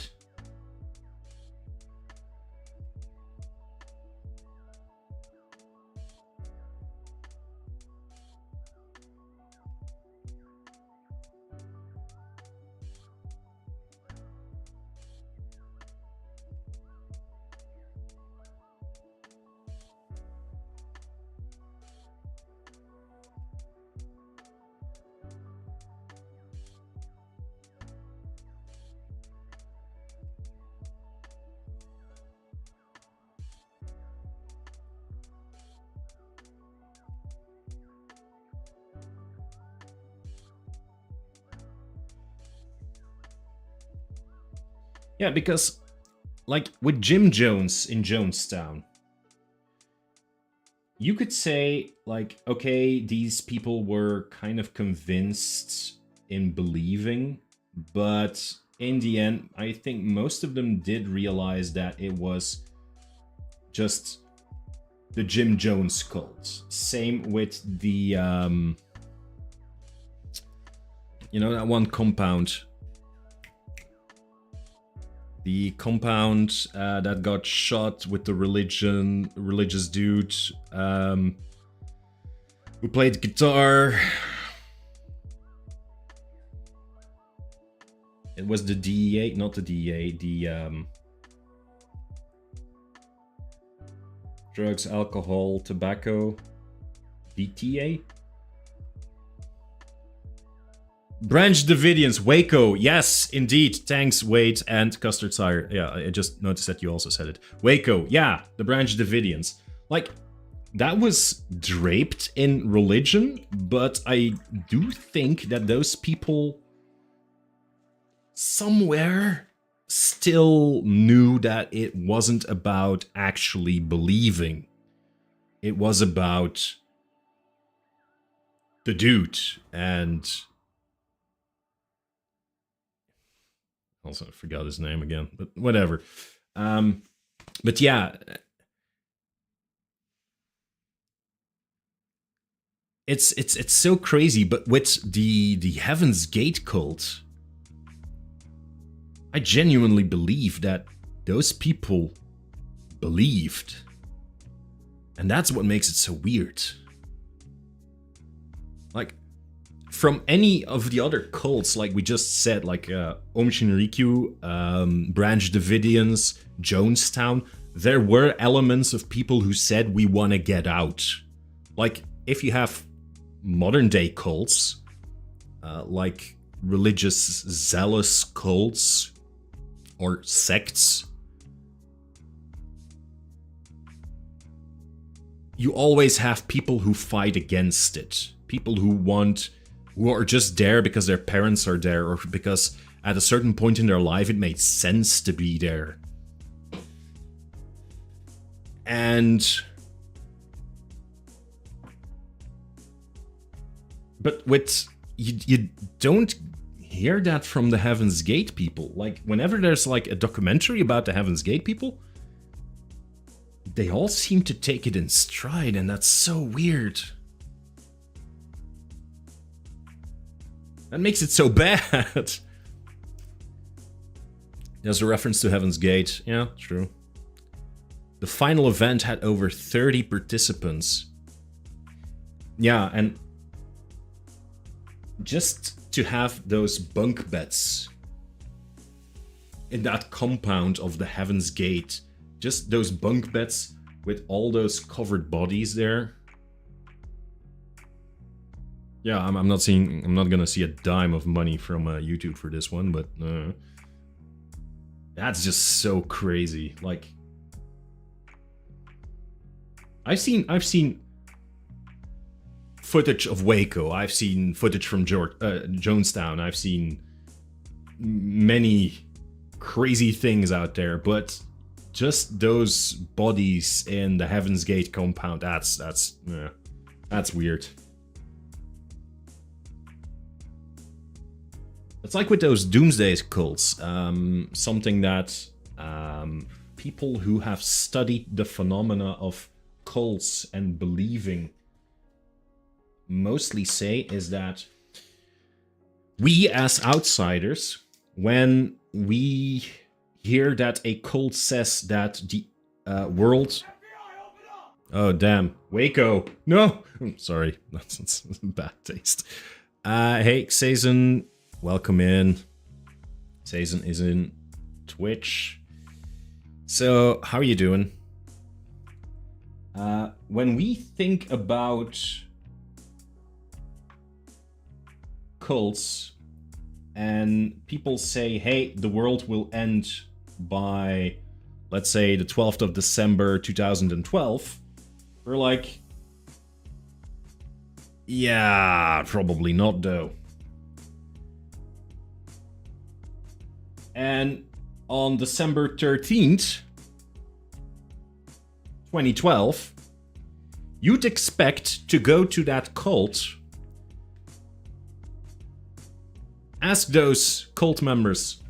Yeah, because, like, with Jim Jones in Jonestown, you could say, like, okay, these people were kind of convinced in believing, but in the end, I think most of them did realize that it was just the Jim Jones cult. Same with the, you know, that one compound. The compound that got shot with the religious dude who played guitar. It was the DEA, not the DEA, the drugs, alcohol, tobacco, BTA? Branch Davidians, Waco, yes, indeed. Thanks, Wade and Custard Sire. Yeah, I just noticed that you also said it. Waco, yeah, the Branch Davidians. Like, that was draped in religion, but I do think that those people somewhere still knew that it wasn't about actually believing. It was about the dude and... Also, I forgot his name again, but whatever. But yeah, it's so crazy. But with the Heaven's Gate cult, I genuinely believe that those people believed, and that's what makes it so weird. Like, from any of the other cults, like we just said, like Om Shinrikyo, Branch Davidians, Jonestown, there were elements of people who said we want to get out. Like, if you have modern day cults, like religious zealous cults or sects, you always have people who fight against it. People who are just there because their parents are there, or because at a certain point in their life it made sense to be there. But you don't hear that from the Heaven's Gate people. Like, whenever there's like a documentary about the Heaven's Gate people, they all seem to take it in stride, and that's so weird. That makes it so bad. There's a reference to Heaven's Gate. Yeah, true. The final event had over 30 participants. Yeah, and just to have those bunk beds in that compound of the Heaven's Gate, just those bunk beds with all those covered bodies there. Yeah, I'm not gonna see a dime of money from YouTube for this one, but that's just so crazy. Like, I've seen footage of Waco. I've seen footage from Jonestown. I've seen many crazy things out there, but just those bodies in the Heaven's Gate compound, that's weird. It's like with those doomsday cults, something that people who have studied the phenomena of cults and believing mostly say is that we as outsiders, when we hear that a cult says that the world... Oh, damn. Waco. No! Sorry. That's bad taste. Hey, Sazen, welcome in. Sazen is in Twitch. So, how are you doing? When we think about cults and people say, hey, the world will end by, let's say, the 12th of December 2012, we're like, yeah, probably not though. And on December 13th, 2012, you'd expect to go to that cult, ask those cult members,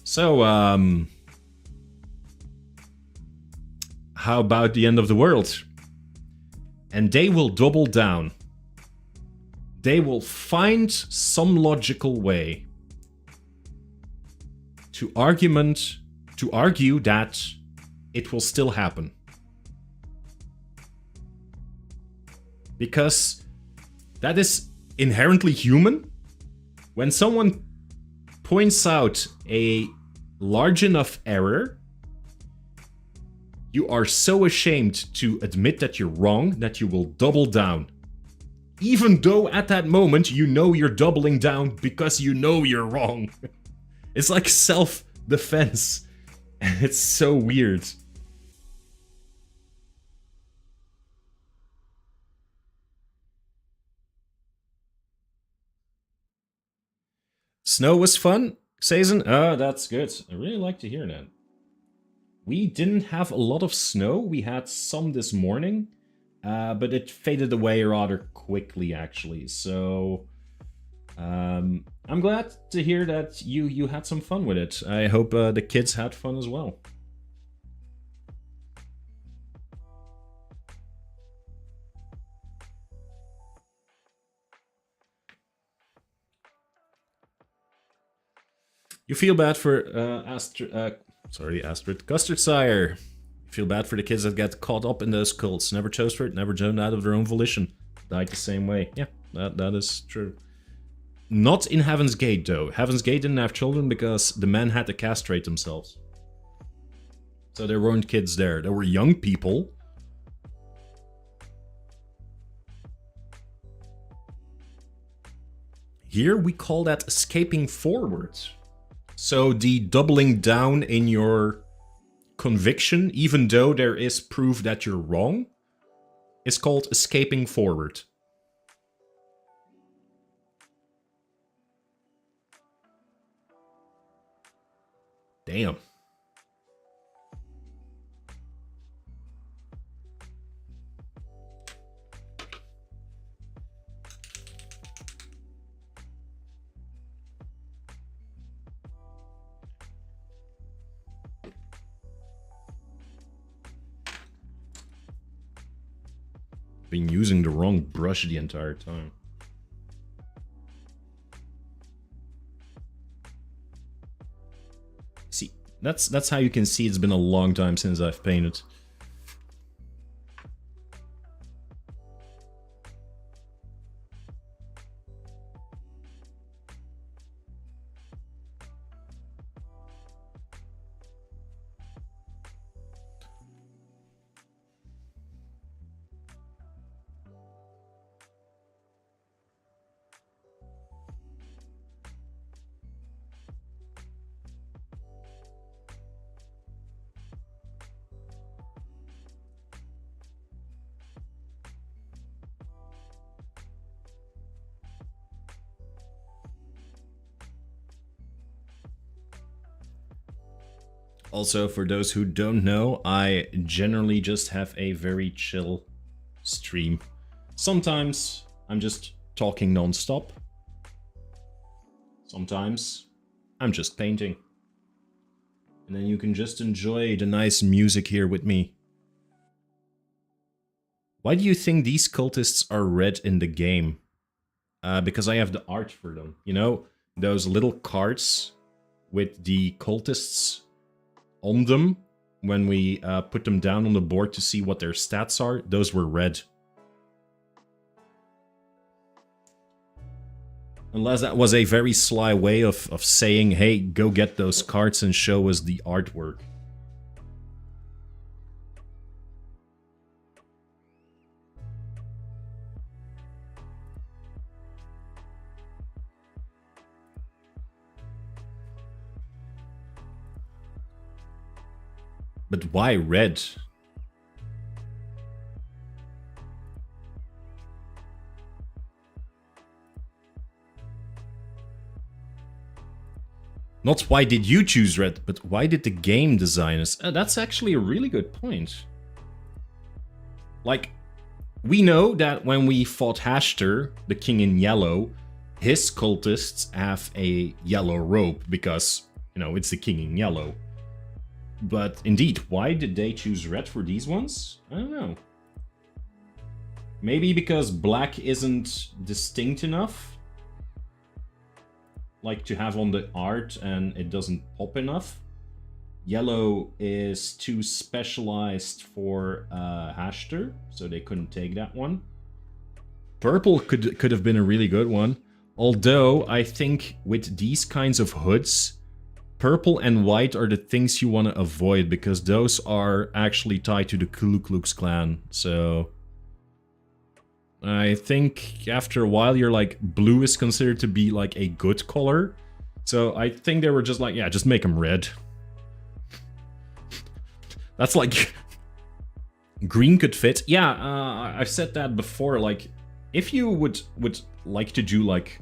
so, how about the end of the world? And they will double down. They will find some logical way to argue that it will still happen. Because that is inherently human. When someone points out a large enough error, you are so ashamed to admit that you're wrong that you will double down. Even though at that moment you know you're doubling down because you know you're wrong. It's like self-defense. And it's so weird. Snow was fun, Sazen? Oh, that's good. I really like to hear that. We didn't have a lot of snow. We had some this morning, but it faded away rather quickly, actually. So, I'm glad to hear that you had some fun with it. I hope the kids had fun as well. You feel bad for Astrid Custard Sire. You feel bad for the kids that get caught up in those cults. Never chose for it, never joined out of their own volition. Died the same way. Yeah, that is true. Not in Heaven's Gate, though. Heaven's Gate didn't have children because the men had to castrate themselves. So there weren't kids there. There were young people. Here we call that escaping forward. So the doubling down in your conviction, even though there is proof that you're wrong, is called escaping forward. Damn. Been using the wrong brush the entire time. See, that's how you can see it's been a long time since I've painted. Also, for those who don't know, I generally just have a very chill stream. Sometimes I'm just talking non-stop. Sometimes I'm just painting. And then you can just enjoy the nice music here with me. Why do you think these cultists are red in the game? Because I have the art for them. You know, those little cards with the cultists on them when we put them down on the board to see what their stats are, those were red. Unless that was a very sly way of saying, hey, go get those cards and show us the artwork. But why red? Not why did you choose red, but why did the game designers? That's actually a really good point. Like, we know that when we fought Hashter, the king in yellow, his cultists have a yellow robe because, you know, it's the king in yellow. But indeed, why did they choose red for these ones? I don't know. Maybe because black isn't distinct enough? Like to have on the art and it doesn't pop enough? Yellow is too specialized for Hashter, so they couldn't take that one. Purple could have been a really good one. Although, I think with these kinds of hoods, purple and white are the things you want to avoid, because those are actually tied to the Ku Klux Klan, so... I think after a while you're like, blue is considered to be like a good color. So I think they were just like, yeah, just make them red. That's like... green could fit. Yeah, I've said that before, like, if you would like to do like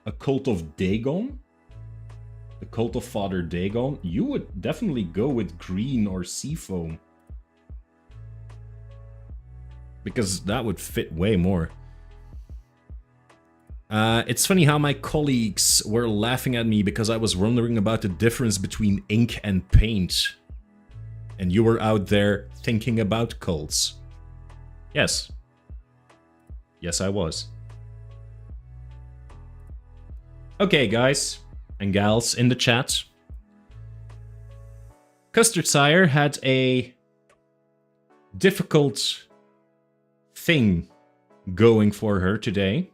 a cult of Dagon, the cult of Father Dagon, you would definitely go with green or seafoam. Because that would fit way more. It's funny how my colleagues were laughing at me because I was wondering about the difference between ink and paint. And you were out there thinking about cults. Yes. Yes, I was. Okay, guys and gals in the chat. Custard Sire had a difficult thing going for her today.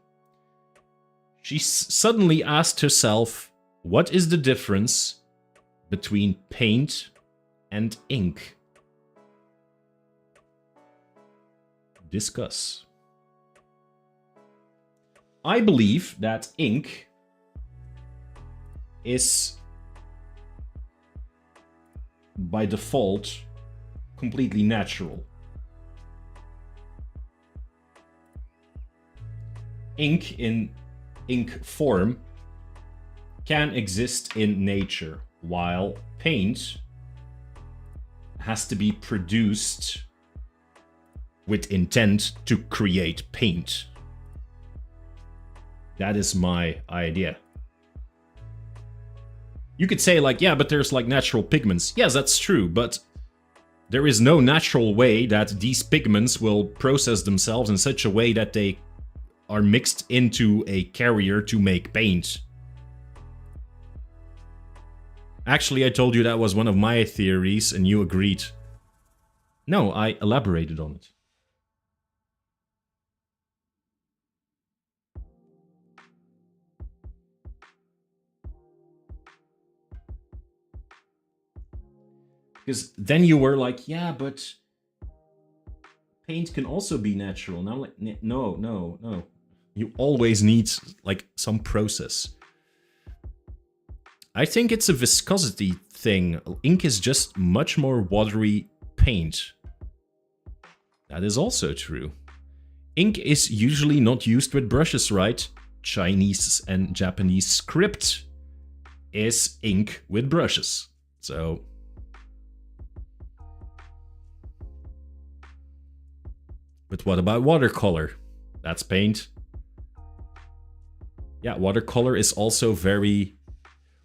She suddenly asked herself, what is the difference between paint and ink? Discuss. I believe that ink is by default completely natural. Ink in ink form can exist in nature, while paint has to be produced with intent to create paint. That is my idea. You could say like, yeah, but there's like natural pigments. Yes, that's true, but there is no natural way that these pigments will process themselves in such a way that they are mixed into a carrier to make paint. Actually, I told you that was one of my theories and you agreed. No, I elaborated on it. Because then you were like, yeah, but paint can also be natural. Now I'm like, no. You always need like some process. I think it's a viscosity thing. Ink is just much more watery paint. That is also true. Ink is usually not used with brushes, right? Chinese and Japanese script is ink with brushes. So but what about watercolor? That's paint. Yeah, watercolor is also very...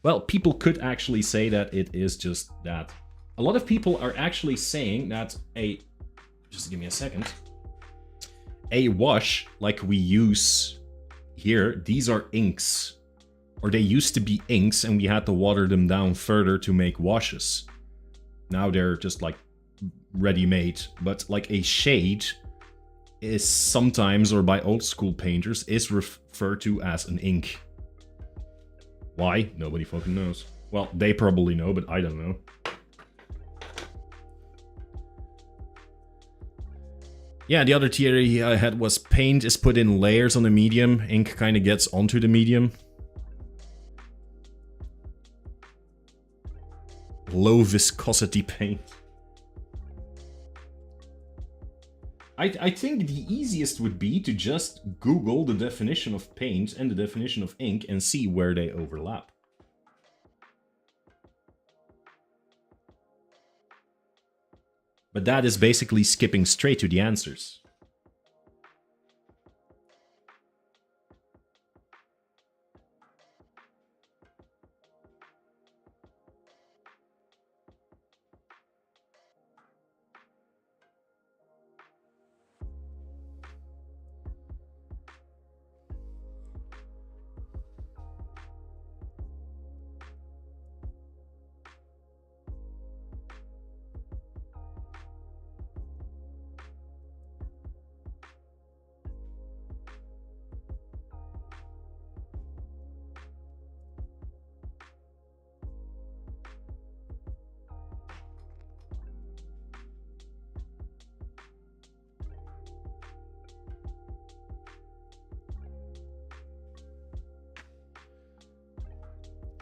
Well, people could actually say that it is just that. A lot of people are actually saying that a... Just give me a second. A wash, like we use here, these are inks. Or they used to be inks and we had to water them down further to make washes. Now they're just like ready-made. But like a shade is sometimes, or by old school painters, is referred to as an ink. Why? Nobody fucking knows. Well, they probably know, but I don't know. Yeah, the other theory I had was paint is put in layers on the medium, ink kind of gets onto the medium. Low viscosity paint. I think the easiest would be to just Google the definition of paint and the definition of ink and see where they overlap. But that is basically skipping straight to the answers.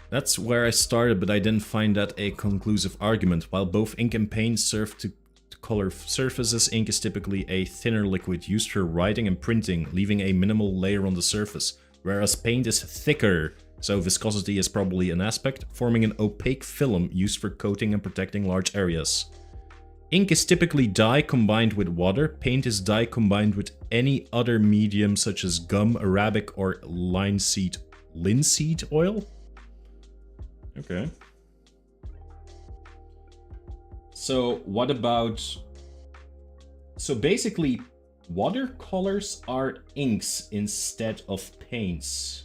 That's where I started, but I didn't find that a conclusive argument. While both ink and paint serve to color surfaces, ink is typically a thinner liquid used for writing and printing, leaving a minimal layer on the surface, whereas paint is thicker, so viscosity is probably an aspect, forming an opaque film used for coating and protecting large areas. Ink is typically dye combined with water, paint is dye combined with any other medium such as gum, arabic, or linseed oil? Okay. So what about... So basically, watercolors are inks instead of paints.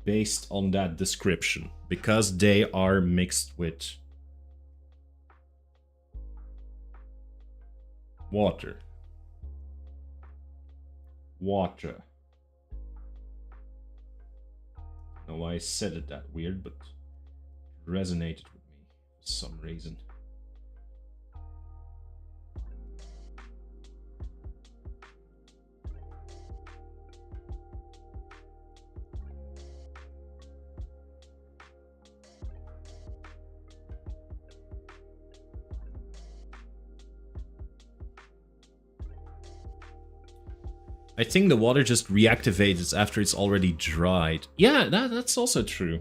Based on that description. Because they are mixed with water. water. I don't know why I said it that weird, but it resonated with me for some reason. I think the water just reactivates after it's already dried. Yeah, that's also true.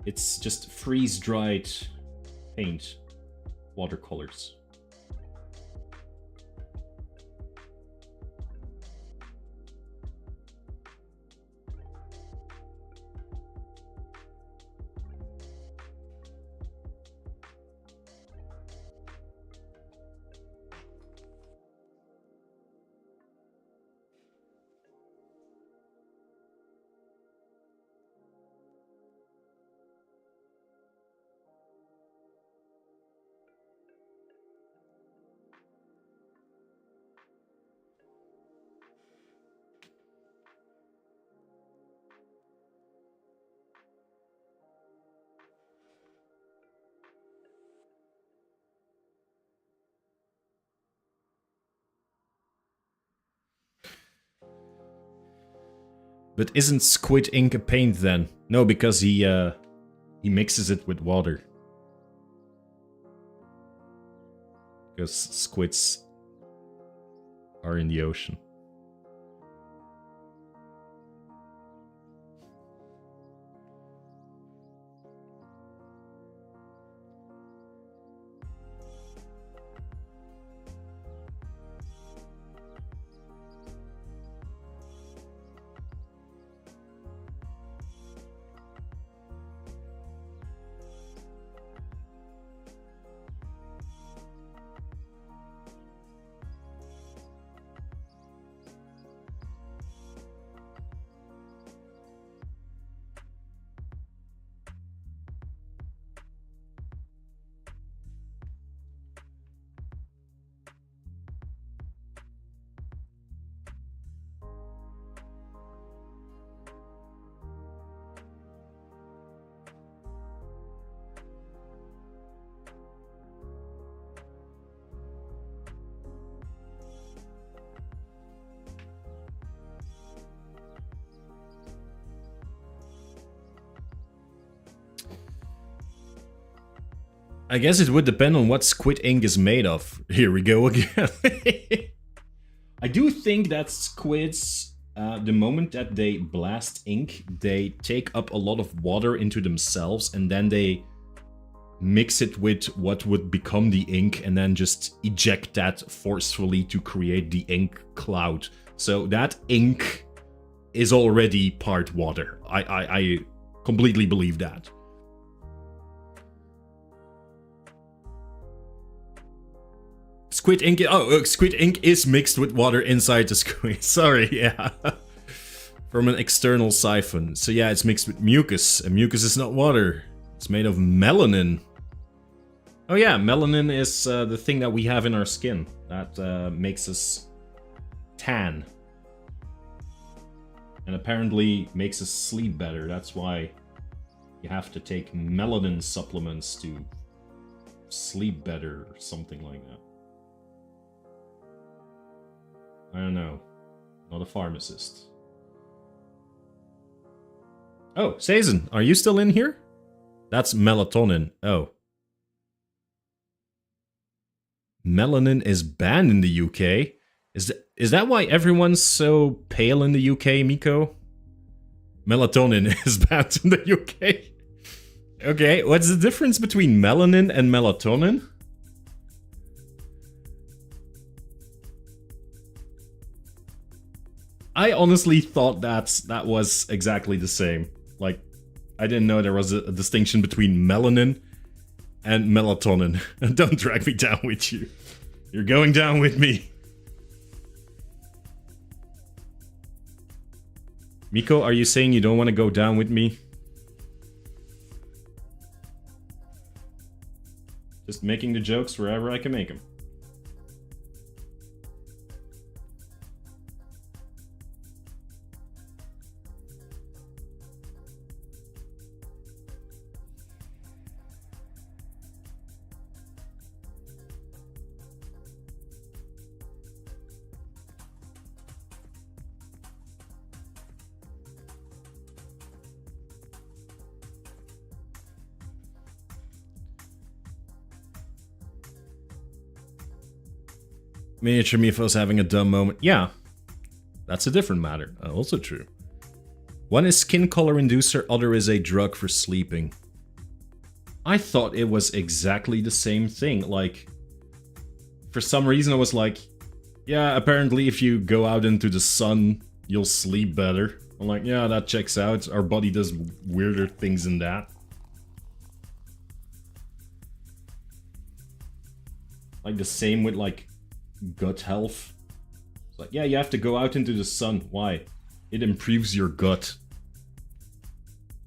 It's just freeze-dried paint, watercolors. But isn't squid ink a paint then? No, because he mixes it with water. Because squids are in the ocean. I guess it would depend on what squid ink is made of. Here we go again. I do think that squids, the moment that they blast ink, they take up a lot of water into themselves and then they mix it with what would become the ink and then just eject that forcefully to create the ink cloud. So that ink is already part water. I completely believe that. Squid ink. Oh, squid ink is mixed with water inside the squid. Sorry, yeah. From an external siphon. So yeah, it's mixed with mucus. And mucus is not water. It's made of melanin. Oh yeah, melanin is the thing that we have in our skin. That makes us tan. And apparently makes us sleep better. That's why you have to take melanin supplements to sleep better or something like that. I don't know. Not a pharmacist. Oh, Sazen, are you still in here? That's melatonin. Oh. Melanin is banned in the UK. Is that why everyone's so pale in the UK, Miko? Melatonin is banned in the UK. Okay, what's the difference between melanin and melatonin? I honestly thought that was exactly the same. Like, I didn't know there was a distinction between melanin and melatonin. Don't drag me down with you. You're going down with me. Miko, are you saying you don't want to go down with me? Just making the jokes wherever I can make them. Miniature Mifo's having a dumb moment. Yeah, that's a different matter. Also true. One is skin color inducer, other is a drug for sleeping. I thought it was exactly the same thing. Like, for some reason I was like, yeah, apparently if you go out into the sun, you'll sleep better. I'm like, yeah, that checks out. Our body does weirder things than that. Like the same with like gut health. It's like, yeah, you have to go out into the sun. Why? It improves your gut.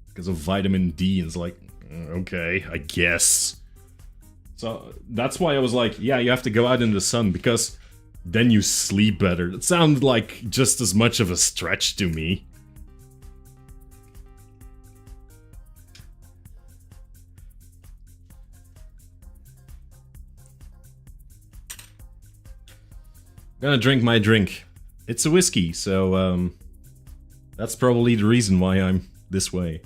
Because of vitamin D. And it's like, okay, I guess. So that's why I was like, yeah, you have to go out in the sun because then you sleep better. It sounded like just as much of a stretch to me. Gonna drink my drink. It's a whiskey, so that's probably the reason why I'm this way.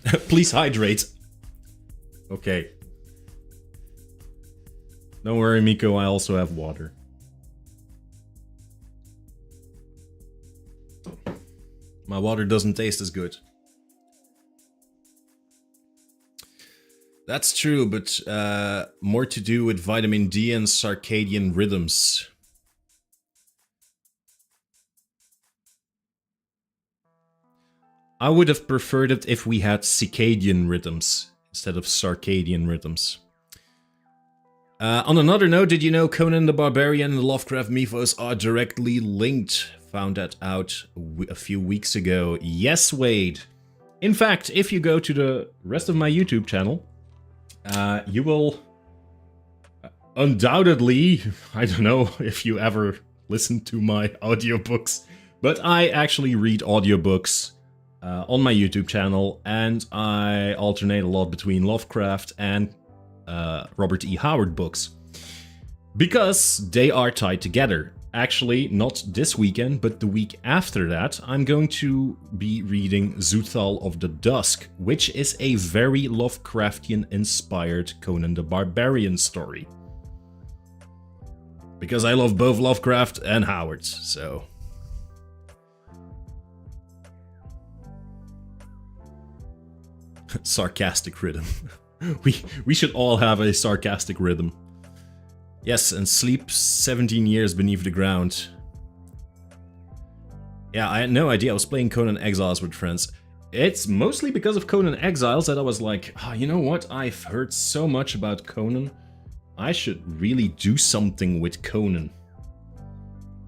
Please hydrate. Okay. Don't worry, Miko, I also have water. My water doesn't taste as good. That's true, but more to do with vitamin D and circadian rhythms. I would have preferred it if we had circadian rhythms instead of circadian rhythms. On another note, did you know Conan the Barbarian and the Lovecraft mythos are directly linked? Found that out a few weeks ago. Yes, Wade. In fact, if you go to the rest of my YouTube channel, you will undoubtedly, I don't know if you ever listen to my audiobooks, but I actually read audiobooks on my YouTube channel, and I alternate a lot between Lovecraft and Robert E. Howard books, because they are tied together. Actually, not this weekend, but the week after that, I'm going to be reading Zuthal of the Dusk, which is a very Lovecraftian-inspired Conan the Barbarian story. Because I love both Lovecraft and Howard, so... Sarcastic rhythm. We should all have a sarcastic rhythm. Yes, and sleep 17 years beneath the ground. Yeah, I had no idea. I was playing Conan Exiles with friends. It's mostly because of Conan Exiles that I was like, oh, you know what? I've heard so much about Conan. I should really do something with Conan.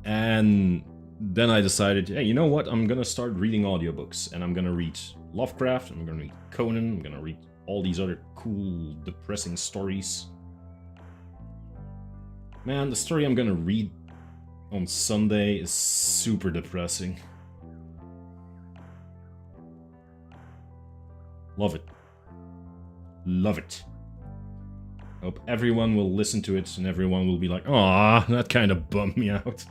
And then I decided, hey, you know what? I'm gonna start reading audiobooks. And I'm gonna read Lovecraft, I'm gonna read Conan, I'm gonna read all these other cool, depressing stories. Man, the story I'm gonna read on Sunday is super depressing. Love it. Love it. Hope everyone will listen to it and everyone will be like, "Aw, that kind of bummed me out."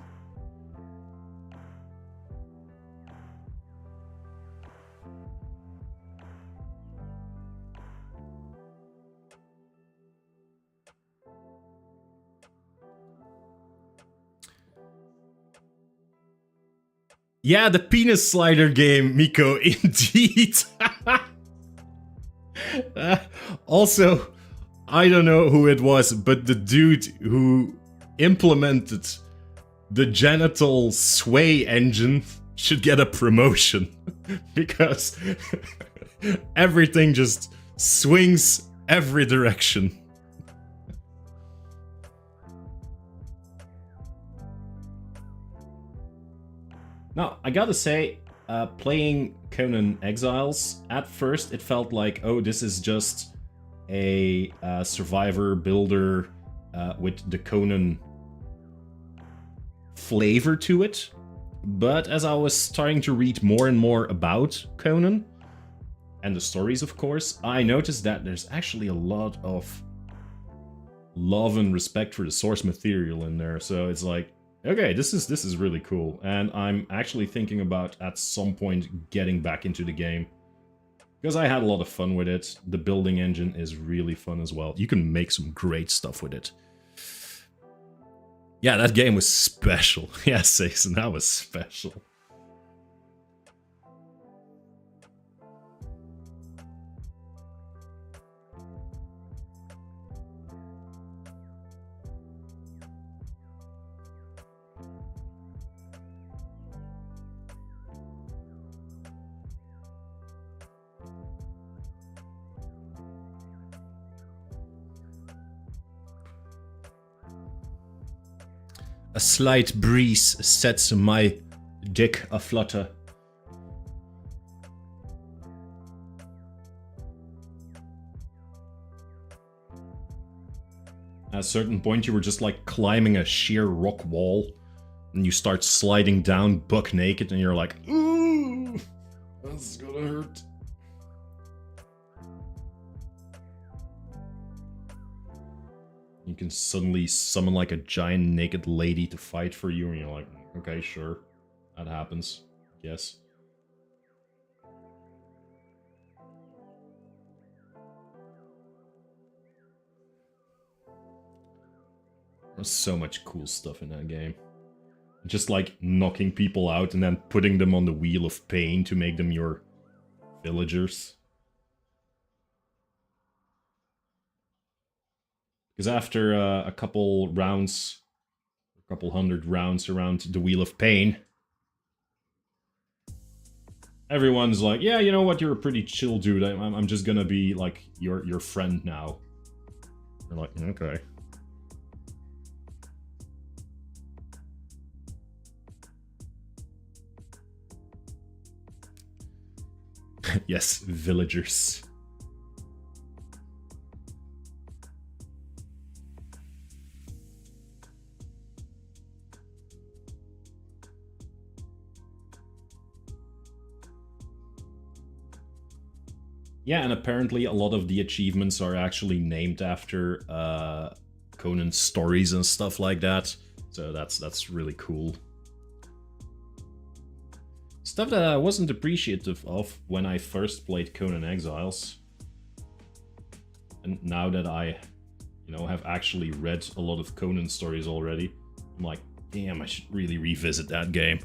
Yeah, the penis slider game, Miko, indeed. Also, I don't know who it was, but the dude who implemented the genital sway engine should get a promotion. Because everything just swings every direction. Now, I gotta say, playing Conan Exiles, at first it felt like, oh, this is just a survivor builder with the Conan flavor to it. But as I was starting to read more and more about Conan, and the stories of course, I noticed that there's actually a lot of love and respect for the source material in there. So it's like, okay, this is really cool. And I'm actually thinking about at some point getting back into the game. Because I had a lot of fun with it. The building engine is really fun as well. You can make some great stuff with it. Yeah, that game was special. Yes, Jason, that was special. A slight breeze sets my dick aflutter. At a certain point you were just like climbing a sheer rock wall, and you start sliding down buck naked, and you're like, ooh, that's gonna hurt. You can suddenly summon like a giant naked lady to fight for you, and you're like, okay, sure. That happens. Yes. There's so much cool stuff in that game. Just like knocking people out and then putting them on the wheel of pain to make them your villagers. Because after a couple rounds, a couple hundred rounds around the Wheel of Pain, everyone's like, yeah, you know what, you're a pretty chill dude, I'm just gonna be like your friend now. You're like, okay. Yes, villagers. Yeah, and apparently a lot of the achievements are actually named after Conan's stories and stuff like that. So that's really cool. Stuff that I wasn't appreciative of when I first played Conan Exiles. And now that I, have actually read a lot of Conan stories already, I'm like, damn, I should really revisit that game.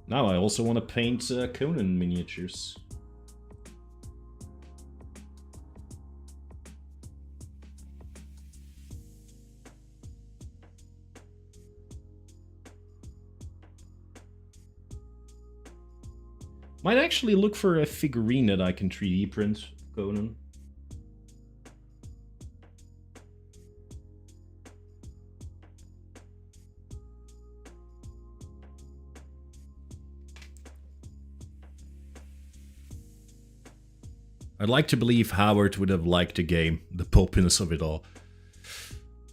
Now I also want to paint Conan miniatures. Might actually look for a figurine that I can 3D print Conan. I'd like to believe Howard would have liked the game, the pulpiness of it all.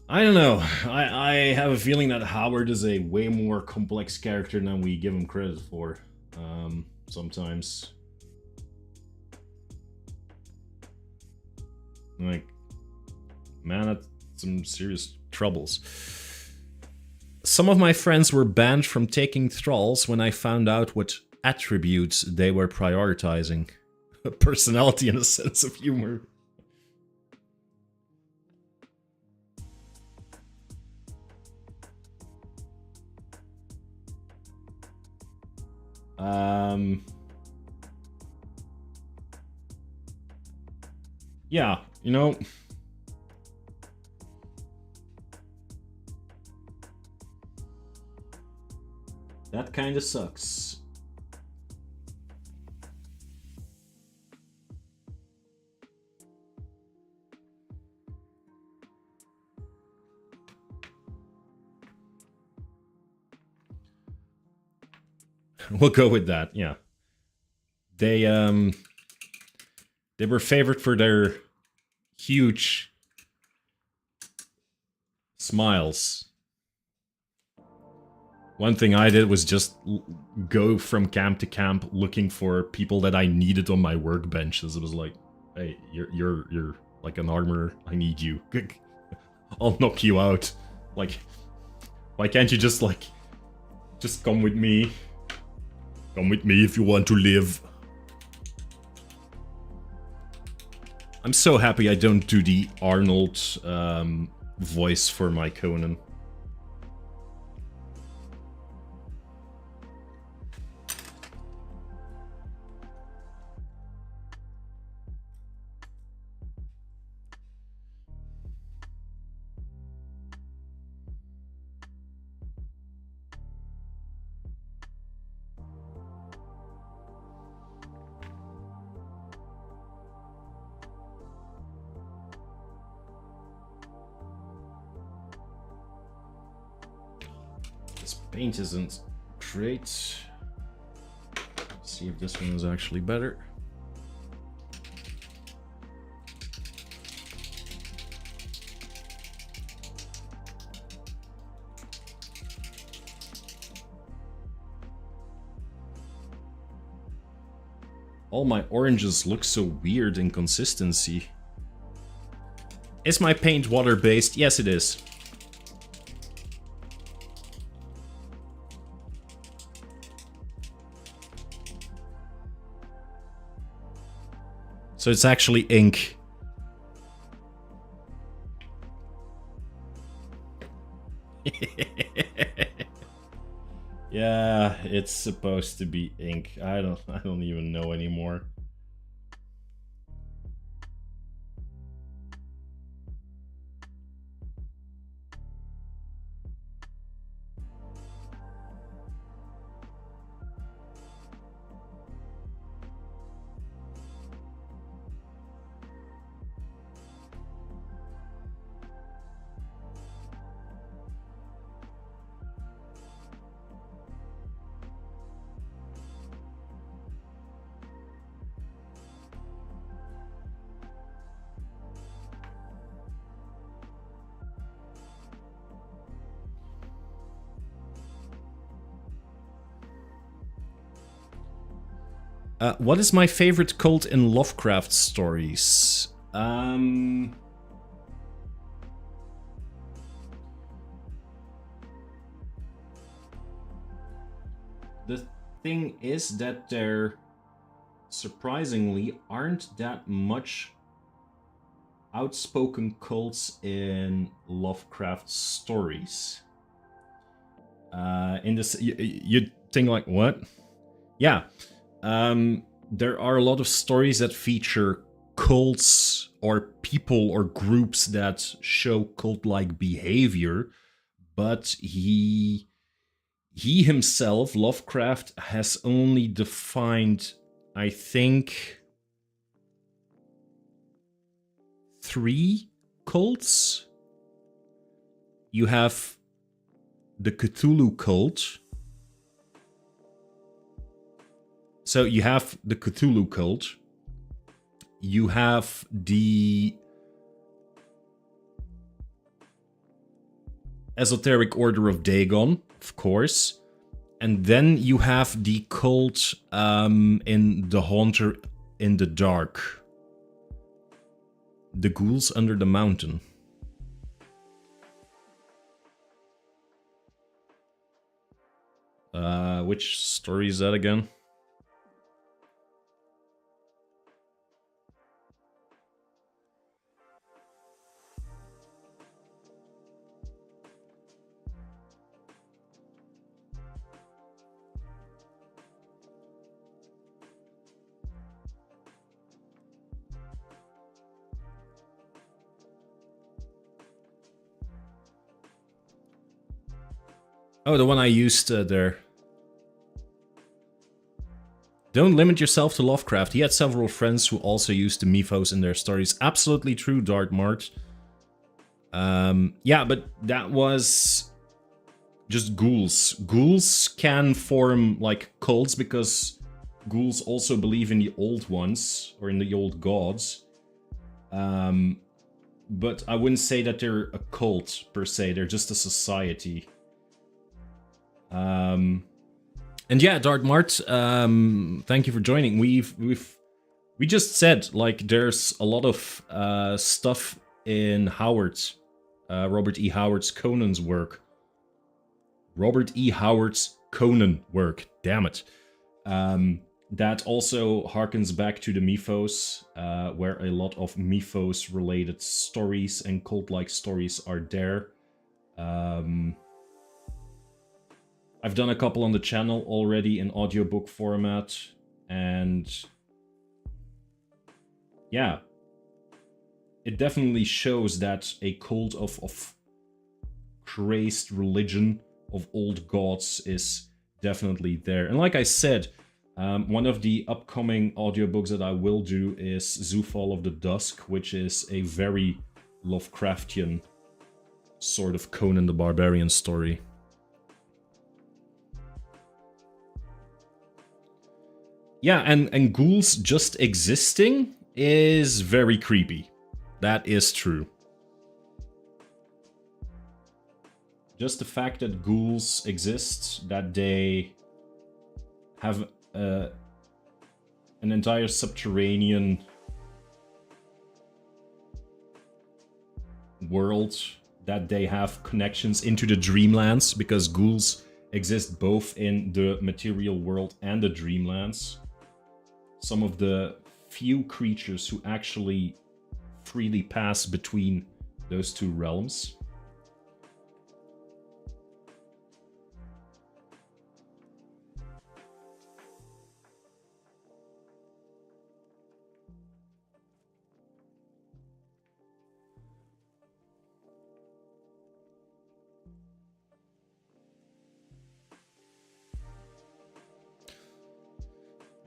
I don't know. I have a feeling that Howard is a way more complex character than we give him credit for. Sometimes. Like, man, that's some serious troubles. Some of my friends were banned from taking thralls when I found out what attributes they were prioritizing. Personality and a sense of humor. Yeah, that kind of sucks. We'll go with that, yeah. They were favored for their huge smiles. One thing I did was just go from camp to camp looking for people that I needed on my workbenches. It was like, hey, you're like an armorer. I need you. I'll knock you out. Like, why can't you just come with me? Come with me if you want to live. I'm so happy I don't do the Arnold voice for my Conan. Paint isn't great. Let's see if this one is actually better. All my oranges look so weird in consistency. Is my paint water-based? Yes, it is. So it's actually ink. Yeah, it's supposed to be ink. I don't even know anymore. What is my favorite cult in Lovecraft stories? The thing is that there, surprisingly, aren't that much outspoken cults in Lovecraft stories. In this, you'd think like, what? Yeah. There are a lot of stories that feature cults or people or groups that show cult-like behavior, but he himself, Lovecraft, has only defined, I think, 3 cults. You have the Cthulhu cult. So you have the Cthulhu cult, you have the Esoteric Order of Dagon, of course, and then you have the cult in The Haunter in the Dark, the Ghouls Under the Mountain. Which story is that again? Oh, the one I used there. Don't limit yourself to Lovecraft. He had several friends who also used the mythos in their stories. Absolutely true, Dart Mart. Yeah, but that was just ghouls. Ghouls can form like cults because ghouls also believe in the old ones or in the old gods. But I wouldn't say that they're a cult per se. They're just a society. And yeah, Dark Mart, thank you for joining. We just said like there's a lot of stuff in Howard's, Robert E. Howard's Conan's work. Robert E. Howard's Conan work. Damn it. That also harkens back to the mythos, where a lot of mythos-related stories and cult-like stories are there. I've done a couple on the channel already in audiobook format, and yeah, it definitely shows that a cult of crazed religion of old gods is definitely there. And like I said, one of the upcoming audiobooks that I will do is Zoofall of the Dusk, which is a very Lovecraftian sort of Conan the Barbarian story. Yeah, and ghouls just existing is very creepy. That is true. Just the fact that ghouls exist, that they have an entire subterranean world, that they have connections into the Dreamlands, because ghouls exist both in the material world and the Dreamlands. Some of the few creatures who actually freely pass between those two realms.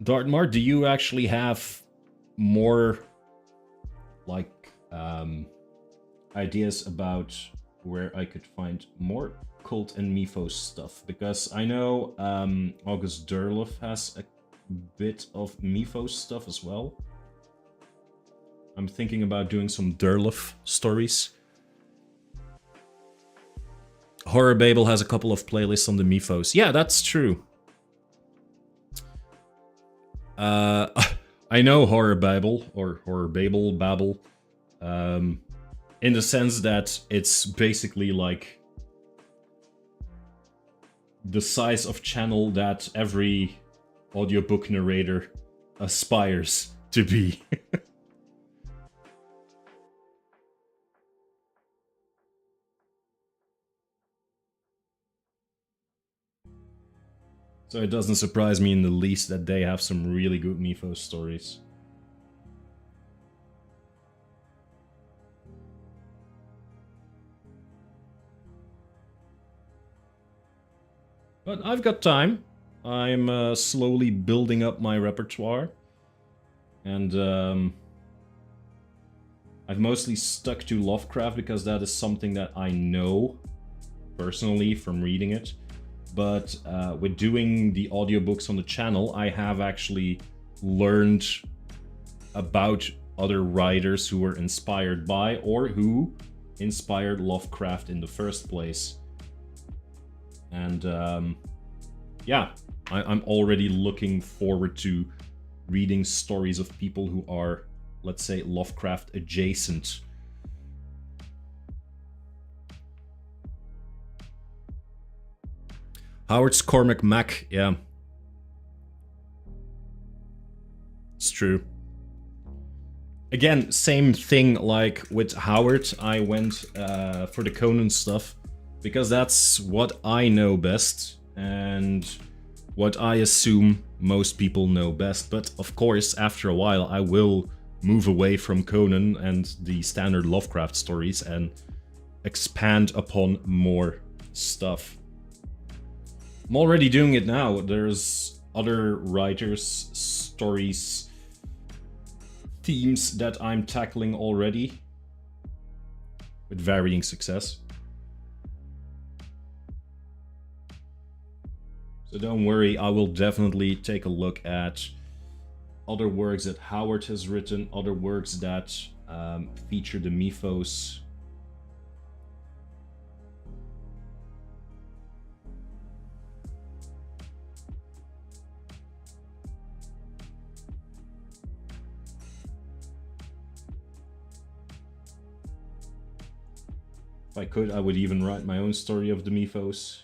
Dartmar, do you actually have more, like, ideas about where I could find more cult and mythos stuff? Because I know August Derloff has a bit of mythos stuff as well. I'm thinking about doing some Derloff stories. Horror Babel has a couple of playlists on the mythos. Yeah, that's true. I know Horror Babel, or Horror Babel, in the sense that it's basically like the size of channel that every audiobook narrator aspires to be. So it doesn't surprise me in the least that they have some really good mythos stories. But I've got time. I'm slowly building up my repertoire. And I've mostly stuck to Lovecraft because that is something that I know personally from reading it. But with doing the audiobooks on the channel, I have actually learned about other writers who were inspired by or who inspired Lovecraft in the first place. And yeah, I'm already looking forward to reading stories of people who are, let's say, Lovecraft adjacent. Howard's Cormac Mac, yeah. It's true. Again, same thing like with Howard. I went for the Conan stuff because that's what I know best and what I assume most people know best. But of course, after a while, I will move away from Conan and the standard Lovecraft stories and expand upon more stuff. I'm already doing it now. There's other writers, stories, themes that I'm tackling already with varying success. So don't worry, I will definitely take a look at other works that Howard has written, other works that feature the mythos. If I could, I would even write my own story of the mythos.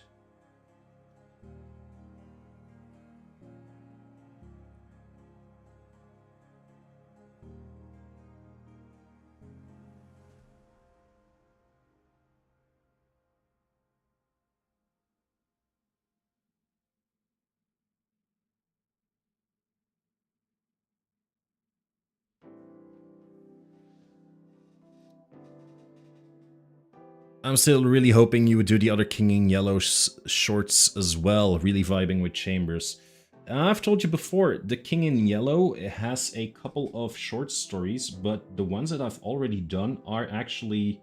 I'm still really hoping you would do the other King in Yellow shorts as well, really vibing with Chambers. I've told you before, the King in Yellow has a couple of short stories, but the ones that I've already done are actually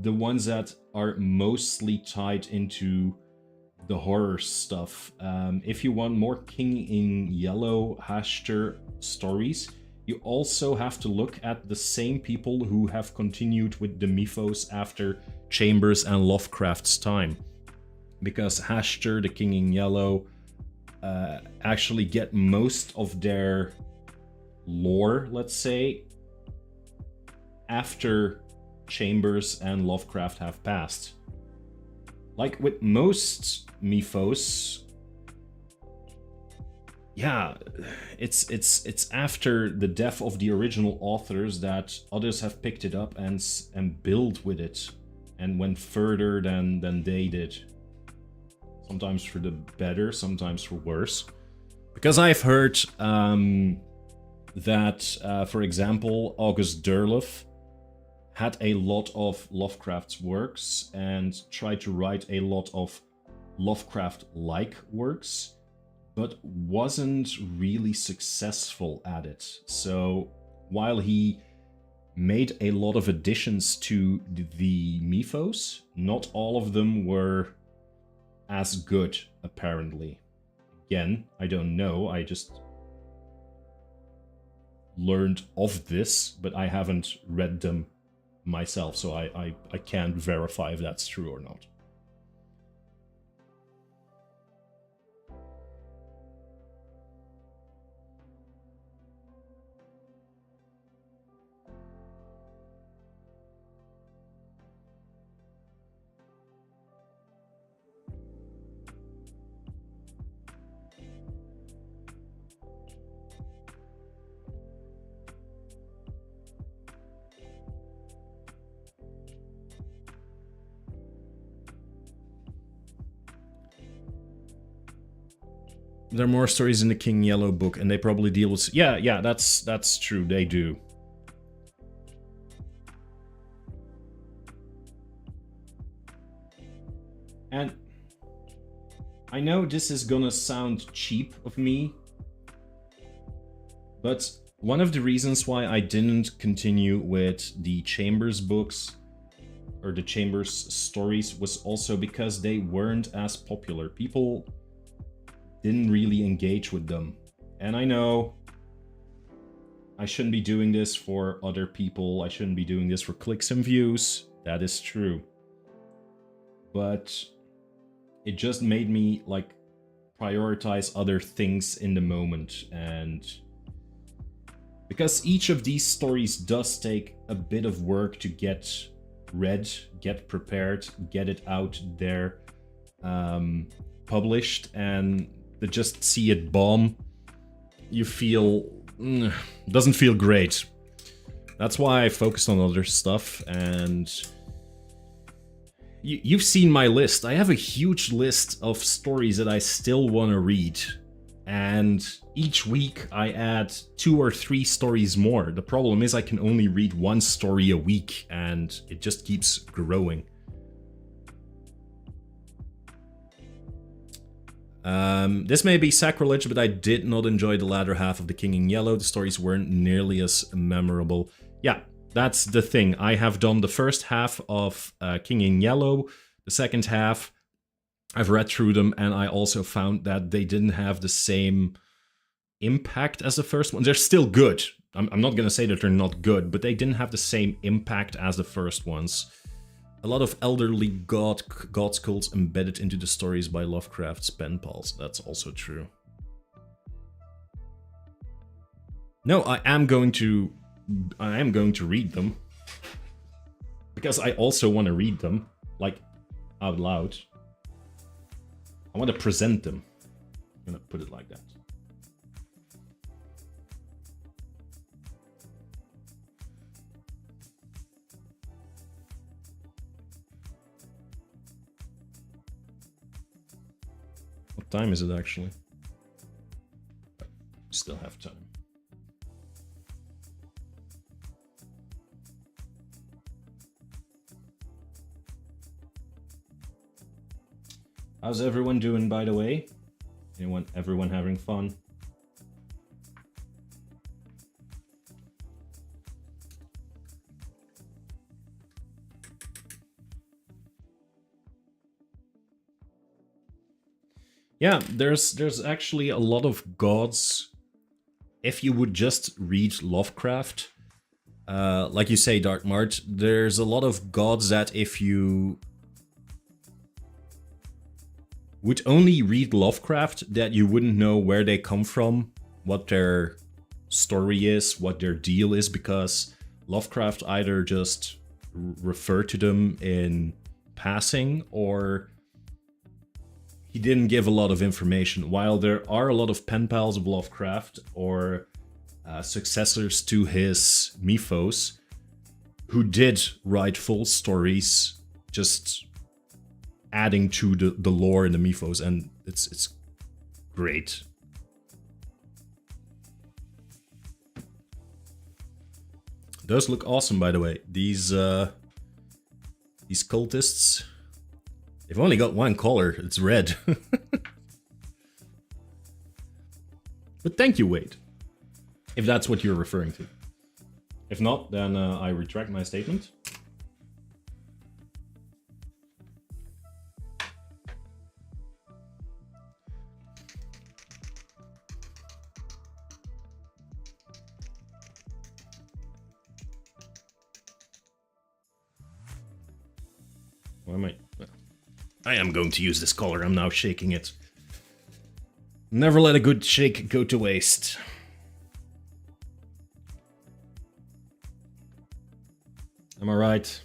the ones that are mostly tied into the horror stuff. If you want more King in Yellow Hashter stories, you also have to look at the same people who have continued with the mythos after Chambers and Lovecraft's time. Because Hashter, the King in Yellow, actually get most of their lore, let's say, after Chambers and Lovecraft have passed. Like with most mythos, yeah, it's after the death of the original authors that others have picked it up and built with it and went further than they did. Sometimes for the better, sometimes for worse. Because I've heard that, for example, August Derleth had a lot of Lovecraft's works and tried to write a lot of Lovecraft-like works, but wasn't really successful at it. So while he made a lot of additions to the mythos, not all of them were as good, apparently. Again, I don't know, I just learned of this, but I haven't read them myself, so I can't verify if that's true or not. There are more stories in the King Yellow book, and they probably deal with... Yeah, that's true, they do. And I know this is gonna sound cheap of me, but one of the reasons why I didn't continue with the Chambers books, or the Chambers stories, was also because they weren't as popular. People didn't really engage with them. And I know I shouldn't be doing this for other people. I shouldn't be doing this for clicks and views. That is true. But it just made me, like, prioritize other things in the moment. And because each of these stories does take a bit of work to get read, get prepared, get it out there, published, and to just see it bomb, you feel... doesn't feel great. That's why I focused on other stuff, and... You've seen my list. I have a huge list of stories that I still want to read. And each week I add 2 or 3 stories more. The problem is I can only read 1 story a week, and it just keeps growing. This may be sacrilege, but I did not enjoy the latter half of The King in Yellow. The stories weren't nearly as memorable. Yeah, that's the thing. I have done the first half of King in Yellow. The second half, I've read through them, and I also found that they didn't have the same impact as the first one. They're still good. I'm not going to say that they're not good, but they didn't have the same impact as the first ones. A lot of elderly gods cults embedded into the stories by Lovecraft's pen pals. That's also true. No, I am going to read them. Because I also want to read them, like, out loud. I want to present them. I'm gonna put it like that. What time is it actually? Still have time. How's everyone doing, by the way? Everyone having fun? Yeah, there's actually a lot of gods. If you would just read Lovecraft, like you say, Dark Mart, there's a lot of gods that if you would only read Lovecraft, that you wouldn't know where they come from, what their story is, what their deal is, because Lovecraft either just referred to them in passing, or he didn't give a lot of information. While there are a lot of pen pals of Lovecraft, or successors to his mythos, who did write full stories, just adding to the lore in the mythos, and it's great. Those look awesome, by the way. These cultists, they've only got one color. It's red. But thank you, Wade, if that's what you're referring to. If not, then I retract my statement. Why am I am going to use this color. I'm now shaking it. Never let a good shake go to waste. Am I right?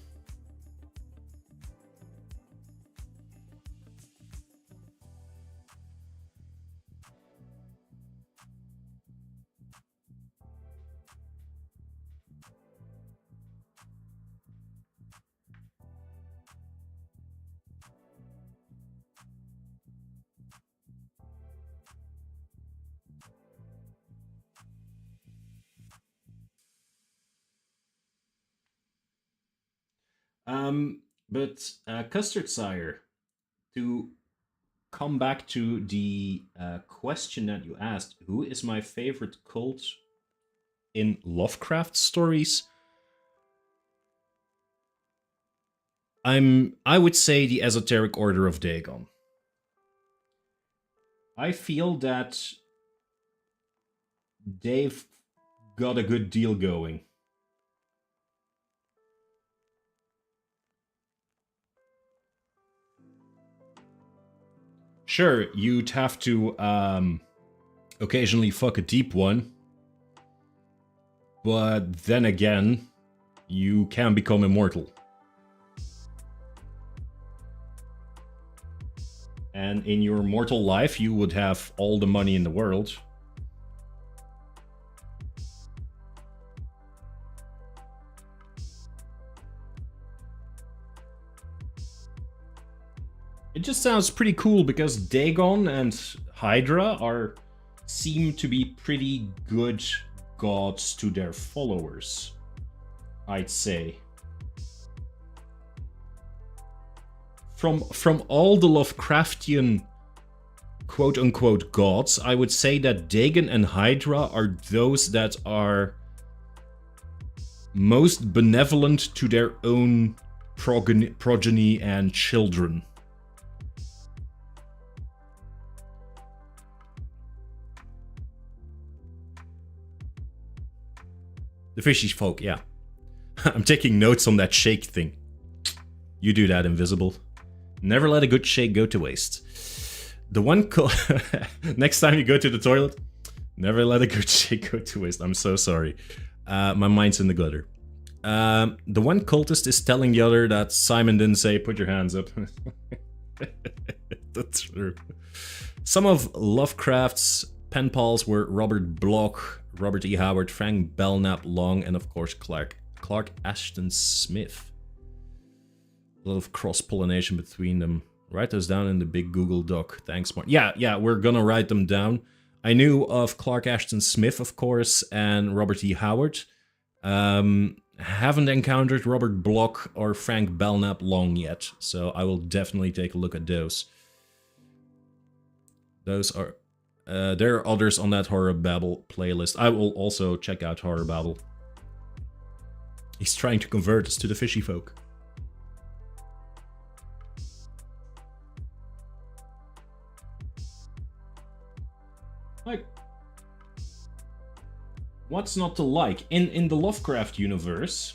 But Custard Sire, to come back to the question that you asked, who is my favorite cult in Lovecraft stories? I would say the Esoteric Order of Dagon. I feel that they've got a good deal going. Sure, you'd have to occasionally fuck a deep one. But then again, you can become immortal. And in your mortal life, you would have all the money in the world. It just sounds pretty cool because Dagon and Hydra seem to be pretty good gods to their followers, I'd say. From all the Lovecraftian quote-unquote gods, I would say that Dagon and Hydra are those that are most benevolent to their own progeny and children. The fishy folk, yeah. I'm taking notes on that shake thing. You do that, Invisible. Never let a good shake go to waste. The one next time you go to the toilet, never let a good shake go to waste. I'm so sorry. My mind's in the gutter. The one cultist is telling the other that Simon didn't say, put your hands up. That's true. Some of Lovecraft's pen pals were Robert Bloch, Robert E. Howard, Frank Belknap Long, and of course Clark Ashton Smith. A lot of cross-pollination between them. Write those down in the big Google Doc. Thanks, Mark. Yeah, we're gonna write them down. I knew of Clark Ashton Smith, of course, and Robert E. Howard. Haven't encountered Robert Bloch or Frank Belknap Long yet, so I will definitely take a look at those. Those are... there are others on that Horror Babble playlist. I will also check out Horror Babble. He's trying to convert us to the fishy folk. Like, what's not to like? In the Lovecraft universe,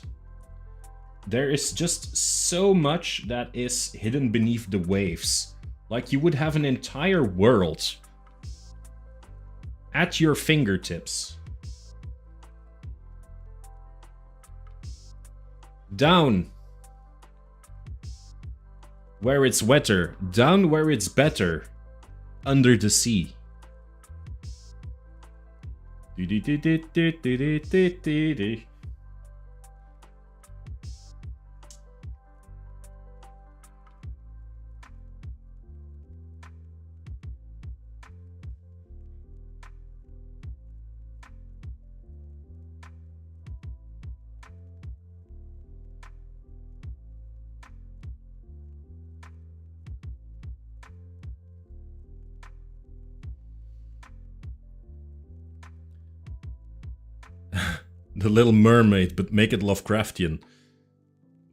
there is just so much that is hidden beneath the waves. Like, you would have an entire world at your fingertips. Down where it's wetter, down where it's better, under the sea. The Little Mermaid, but make it Lovecraftian.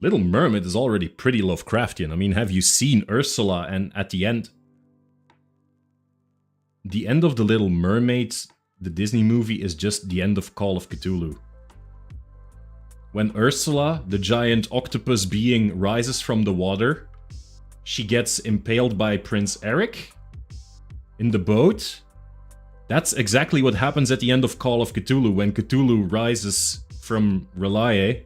Little Mermaid is already pretty Lovecraftian. I mean, have you seen Ursula? And at the end of The Little Mermaid, the Disney movie, is just the end of Call of Cthulhu. When Ursula, the giant octopus being, rises from the water, she gets impaled by Prince Eric in the boat. That's exactly what happens at the end of Call of Cthulhu, when Cthulhu rises from Relaye.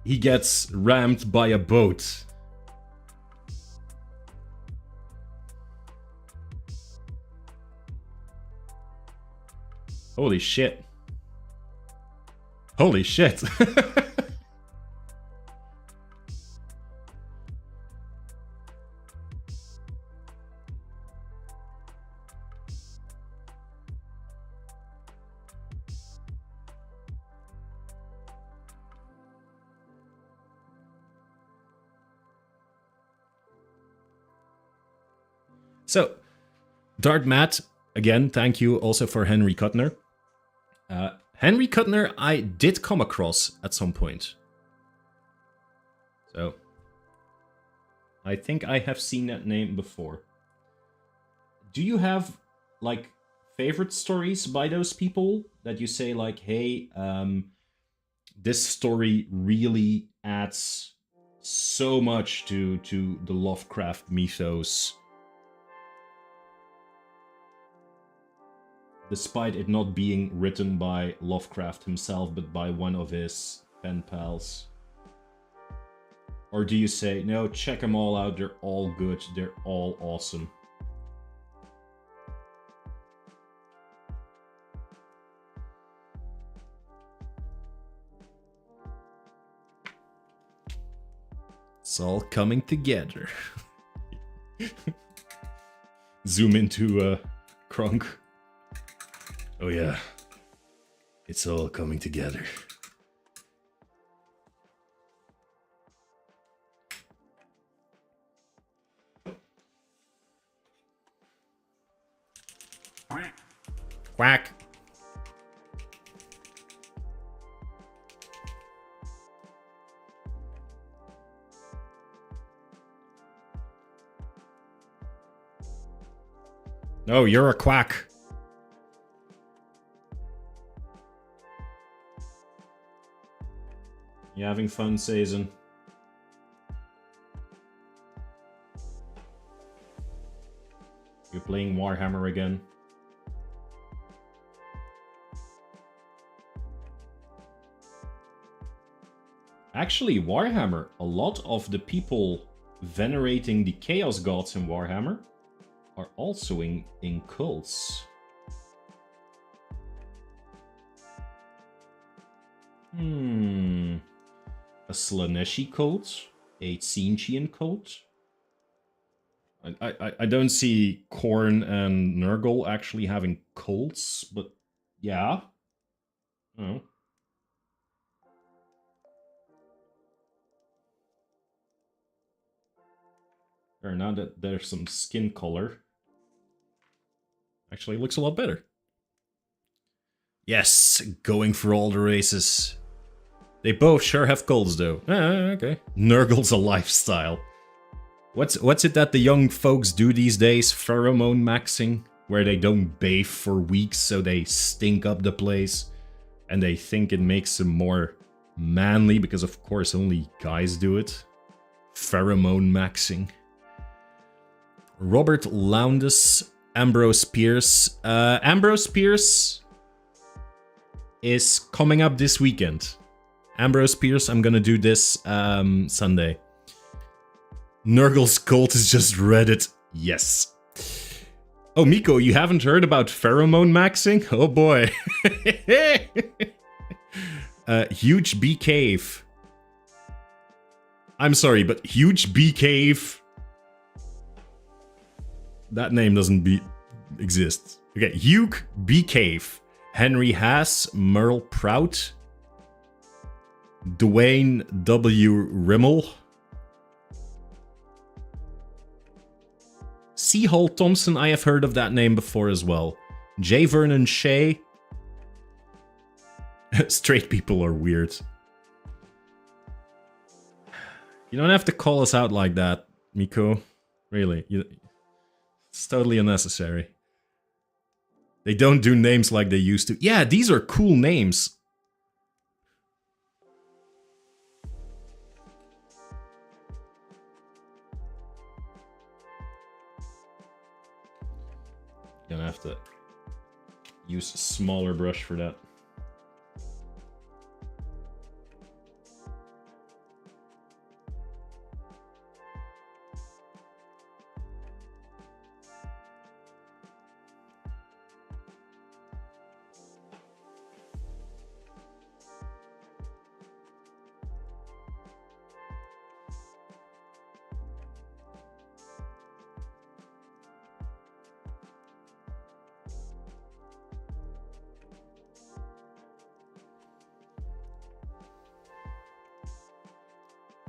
He gets rammed by a boat. Holy shit. Holy shit. So, Dart Matt, again, thank you also for Henry Kuttner. Henry Kuttner I did come across at some point. So, I think I have seen that name before. Do you have, like, favorite stories by those people that you say, like, hey, this story really adds so much to the Lovecraft mythos, despite it not being written by Lovecraft himself, but by one of his pen pals? Or do you say, no, check them all out, they're all good, they're all awesome? It's all coming together. Zoom into Kronk. Oh yeah, it's all coming together. Quack. No, you're a quack. You having fun, Sazen? You playing Warhammer again? Actually, Warhammer, a lot of the people venerating the Chaos Gods in Warhammer are also in cults. A Slaneshi cult? A Tzeentchian cult? I don't see Khorne and Nurgle actually having cults, but yeah. Oh. Or now that there's some skin color. Actually, it looks a lot better. Yes, going for all the races. They both sure have cults though. Okay. Nurgle's a lifestyle. What's it that the young folks do these days? Pheromone maxing? Where they don't bathe for weeks so they stink up the place. And they think it makes them more manly because of course only guys do it. Pheromone maxing. Robert Lowndes, Ambrose Pierce. Ambrose Pierce is coming up this weekend. Ambrose Pierce, I'm gonna do this Sunday. Nurgle's cult is just Reddit. Yes. Oh, Miko, you haven't heard about pheromone maxing? Oh boy. Huge Bee Cave. I'm sorry, but Huge Bee Cave. That name doesn't exist. Okay, Hugh Bee Cave. Henry Haas, Merle Prout. Dwayne W. Rimmel. C. Hall Thompson, I have heard of that name before as well. J. Vernon Shea. Straight people are weird. You don't have to call us out like that, Miko. Really. It's totally unnecessary. They don't do names like they used to. Yeah, these are cool names. Gonna have to use a smaller brush for that.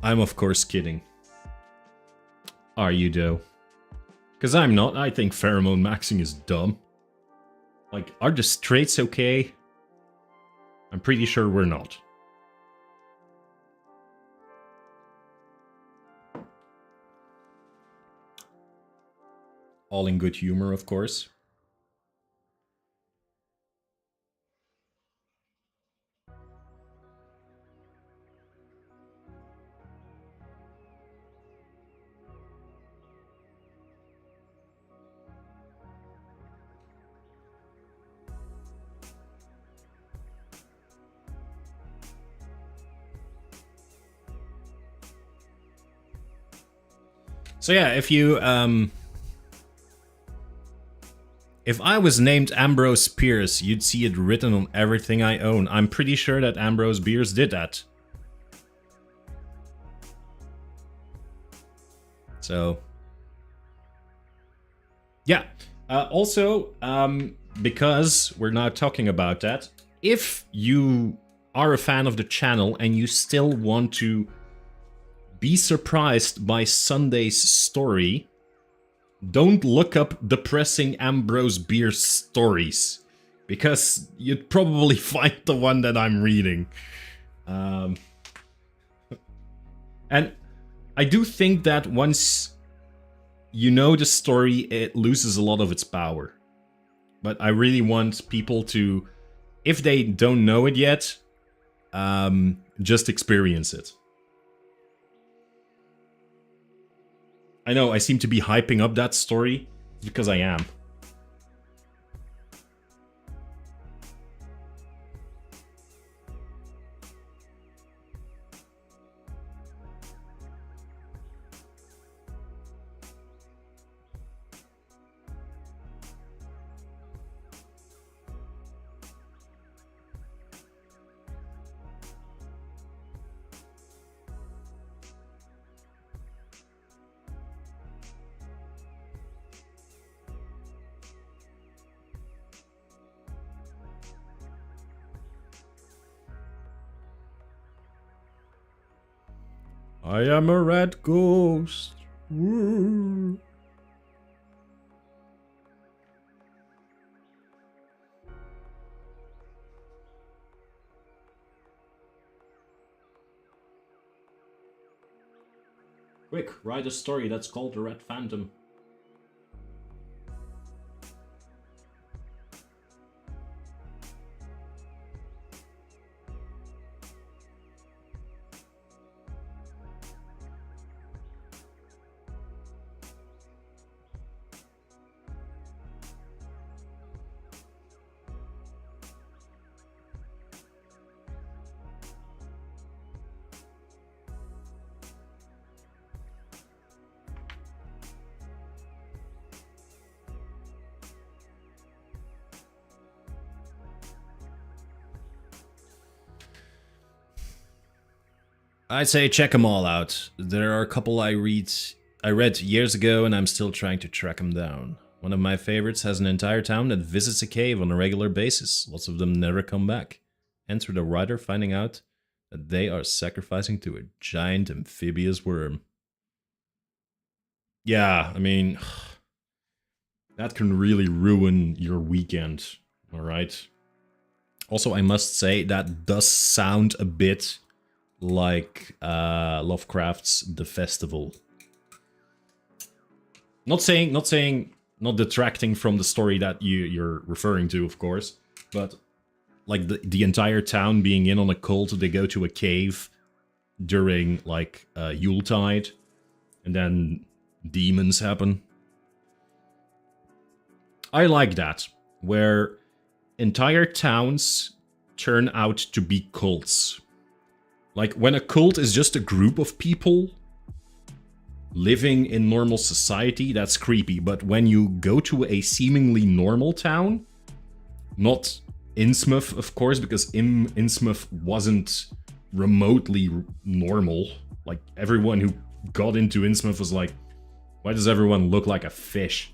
I'm of course kidding. Are you though? Because I'm not. I think pheromone maxing is dumb. Like, are the straights okay? I'm pretty sure we're not. All in good humor, of course. So yeah, if I was named Ambrose Pierce, you'd see it written on everything I own. I'm pretty sure that Ambrose Bierce did that. So yeah. Also, because we're now talking about that, if you are a fan of the channel and you still want to be surprised by Sunday's story, don't look up depressing Ambrose Bierce stories, because you'd probably find the one that I'm reading. And I do think that once you know the story, it loses a lot of its power. But I really want people to, if they don't know it yet, Just experience it. I know, I seem to be hyping up that story because I am. I am a red ghost. Woo. Quick, write a story that's called The Red Phantom. I'd say check them all out. There are a couple I read years ago and I'm still trying to track them down. One of my favorites has an entire town that visits a cave on a regular basis. Lots of them never come back. Enter the writer finding out that they are sacrificing to a giant amphibious worm. Yeah, I mean, that can really ruin your weekend, alright? Also, I must say, that does sound a bit like Lovecraft's The Festival. Not detracting from the story that you're referring to, of course, but like the entire town being in on a cult, they go to a cave during like Yuletide, and then demons happen. I like that, where entire towns turn out to be cults. Like, when a cult is just a group of people living in normal society, that's creepy. But when you go to a seemingly normal town, not Innsmouth, of course, because Innsmouth wasn't remotely normal. Like, everyone who got into Innsmouth was like, why does everyone look like a fish?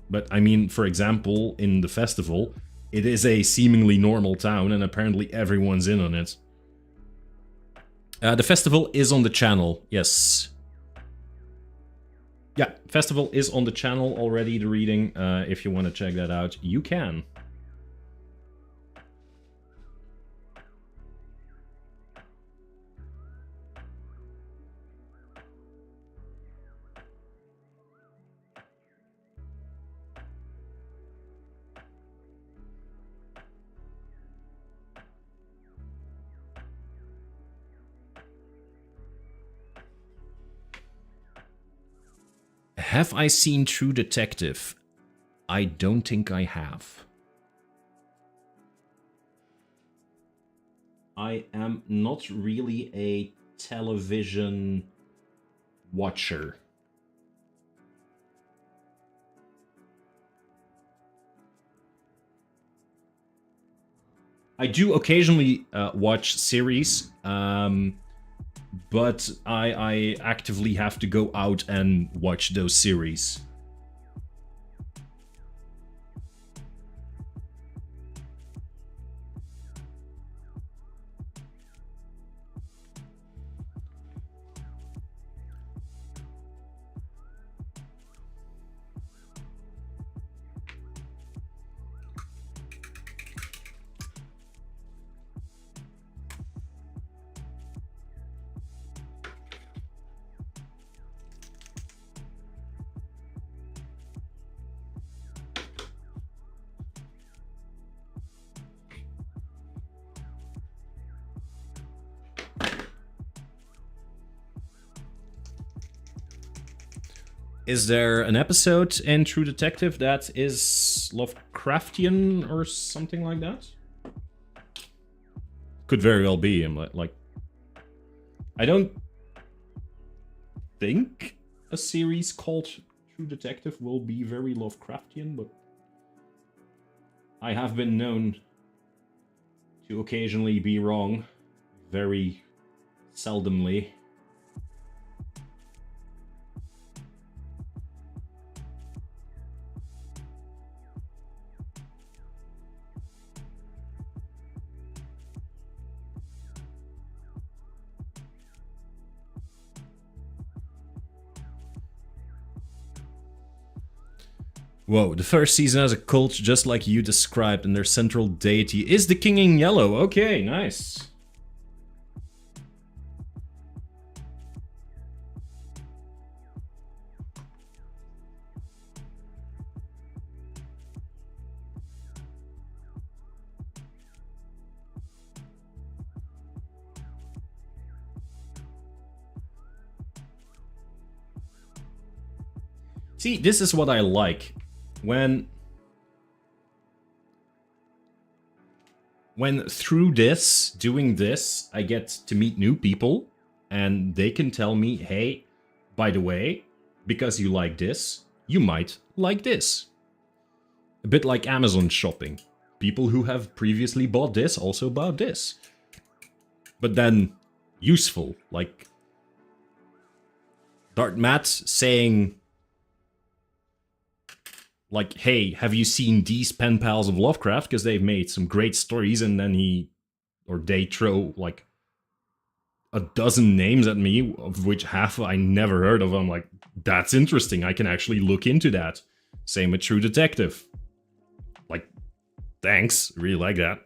But, I mean, for example, in the festival, it is a seemingly normal town, and apparently everyone's in on it. The festival is on the channel, yes. Yeah, festival is on the channel already, the reading. If you want to check that out, you can. Have I seen True Detective? I don't think I have. I am not really a television watcher. I do occasionally watch series, but I actively have to go out and watch those series. Is there an episode in True Detective that is Lovecraftian or something like that? Could very well be. I'm like, I don't think a series called True Detective will be very Lovecraftian, but I have been known to occasionally be wrong, very seldomly. Whoa, the first season has a cult just like you described, and their central deity is the King in Yellow. Okay, nice. See, this is what I like. When through this, doing this, I get to meet new people, and they can tell me, hey, by the way, because you like this, you might like this. A bit like Amazon shopping. People who have previously bought this also bought this. But then, useful, like Dart Matt saying, like, hey, have you seen these pen pals of Lovecraft? Because they've made some great stories, and then they throw, like, a dozen names at me, of which half I never heard of. I'm like, that's interesting, I can actually look into that. Same with True Detective. Like, thanks, really like that.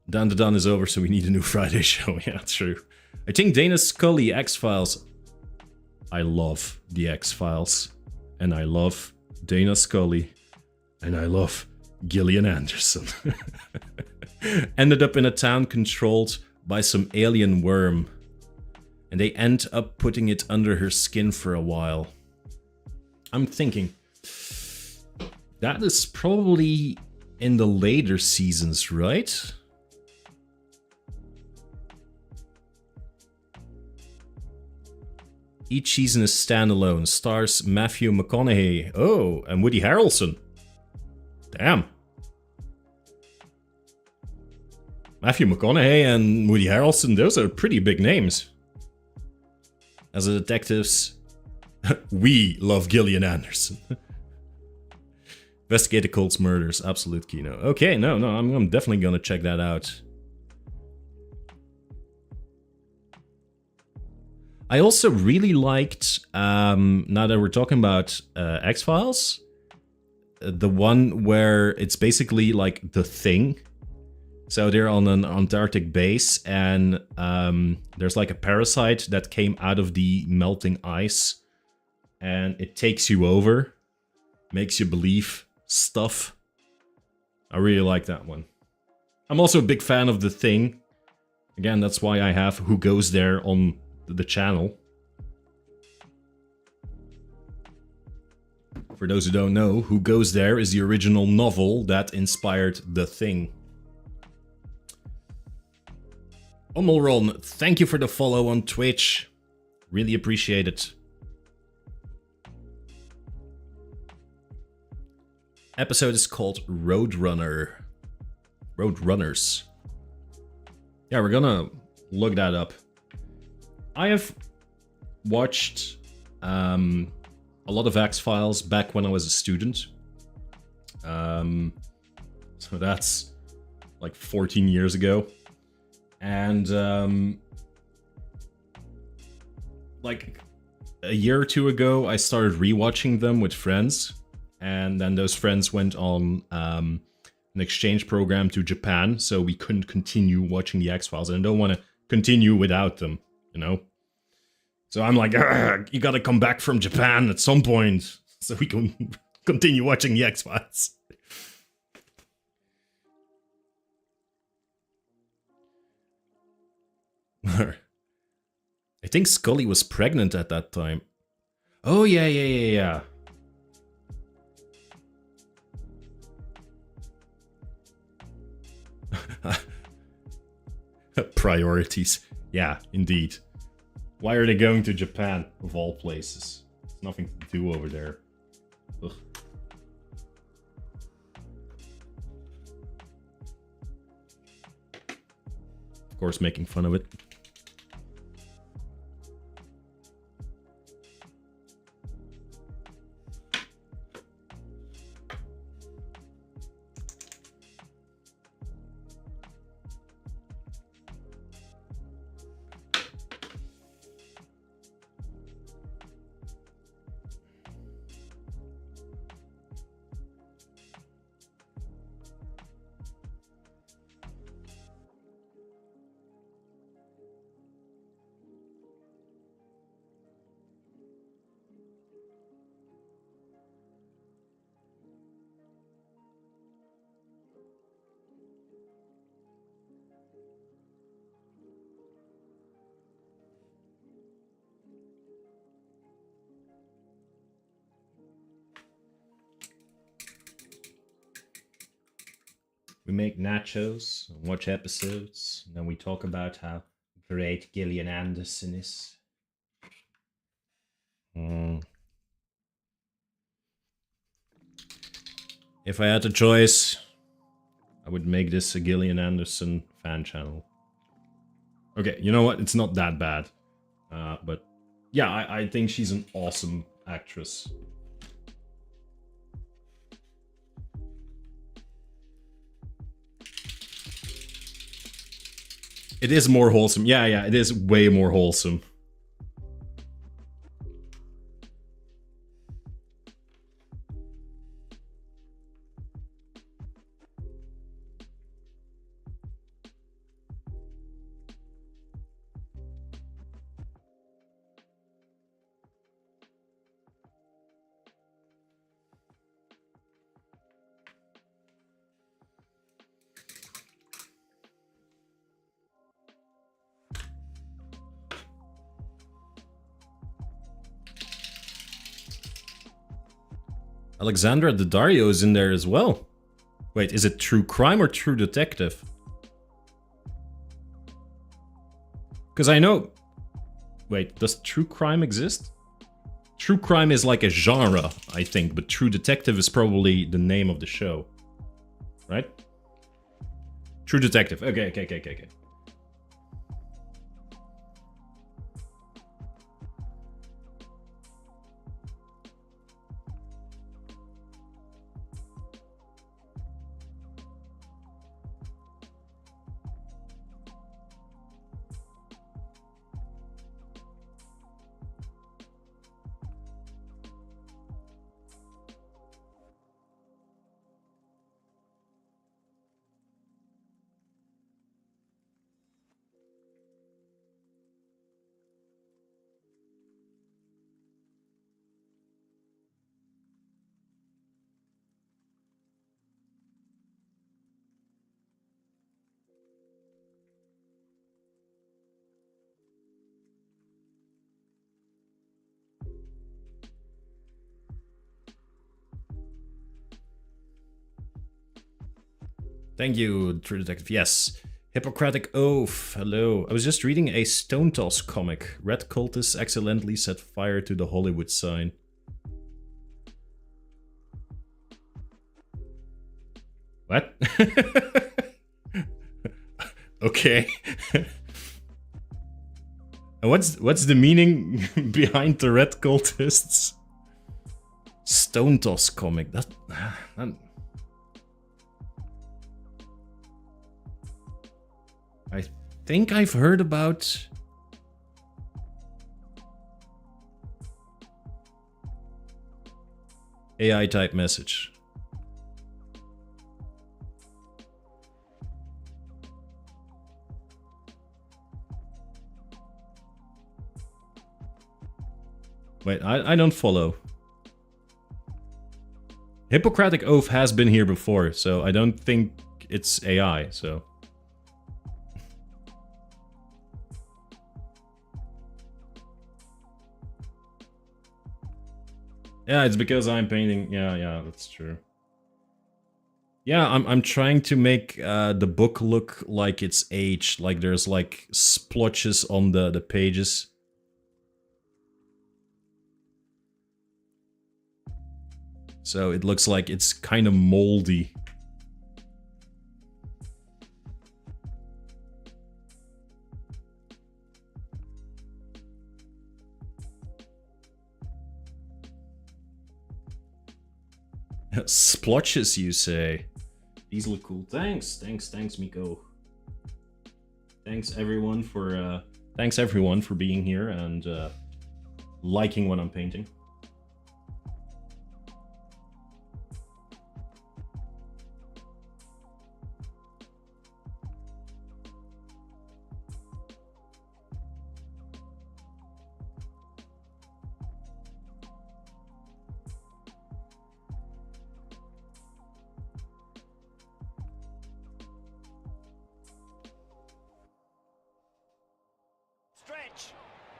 Done to Done is over, so we need a new Friday show. Yeah, true. I think Dana Scully, X-Files. I love the X-Files. And I love Dana Scully. And I love Gillian Anderson. Ended up in a town controlled by some alien worm. And they end up putting it under her skin for a while. I'm thinking, that is probably in the later seasons, right? Each season is standalone. Stars Matthew McConaughey. Oh, and Woody Harrelson. Damn. Matthew McConaughey and Woody Harrelson, those are pretty big names. As a detectives, we love Gillian Anderson. Investigate the cult's murders. Absolute Kino. Okay, no, I'm definitely gonna check that out. I also really liked, now that we're talking about X-Files, the one where it's basically like The Thing. So they're on an Antarctic base, and there's like a parasite that came out of the melting ice, and it takes you over, makes you believe stuff. I really like that one. I'm also a big fan of The Thing. Again, that's why I have Who Goes There on the channel. For those who don't know, Who Goes There is the original novel that inspired The Thing. Omolron, thank you for the follow on Twitch. Really appreciate it. Episode is called Roadrunner. Roadrunners. Yeah, we're gonna look that up. I have watched a lot of X-Files back when I was a student. So that's like 14 years ago. And like a year or two ago, I started rewatching them with friends. And then those friends went on an exchange program to Japan, so we couldn't continue watching the X-Files. And I don't want to continue without them, you know? So I'm like, you gotta come back from Japan at some point so we can continue watching the X-Files. I think Scully was pregnant at that time. Oh, yeah, yeah, yeah, yeah. Priorities. Yeah, indeed. Why are they going to Japan, of all places? There's nothing to do over there. Ugh. Of course, making fun of it. We make nachos, watch episodes, and then we talk about how great Gillian Anderson is. If I had a choice, I would make this a Gillian Anderson fan channel. Okay, you know what? It's not that bad. But yeah, I think she's an awesome actress. It is more wholesome. Yeah, yeah, it is way more wholesome. Alexandra Daddario is in there as well. Wait, is it True Crime or True Detective? Because I know... Wait, does True Crime exist? True Crime is like a genre, I think, but True Detective is probably the name of the show. Right? True Detective. Okay. Thank you, True Detective. Yes. Hippocratic Oath. Hello. I was just reading a Stone Toss comic. Red cultists accidentally set fire to the Hollywood sign. What? Okay. And what's the meaning behind the Red cultists? Stone Toss comic. That I think I've heard about... AI type message. Wait, I don't follow. Hippocratic Oath has been here before, so I don't think it's AI, so... Yeah, it's because I'm painting. Yeah, that's true. Yeah, I'm trying to make the book look like it's aged, like there's like splotches on the pages. So it looks like it's kind of moldy. Splotches, you say? These look cool. Thanks, Miko. Thanks everyone for being here and liking what I'm painting.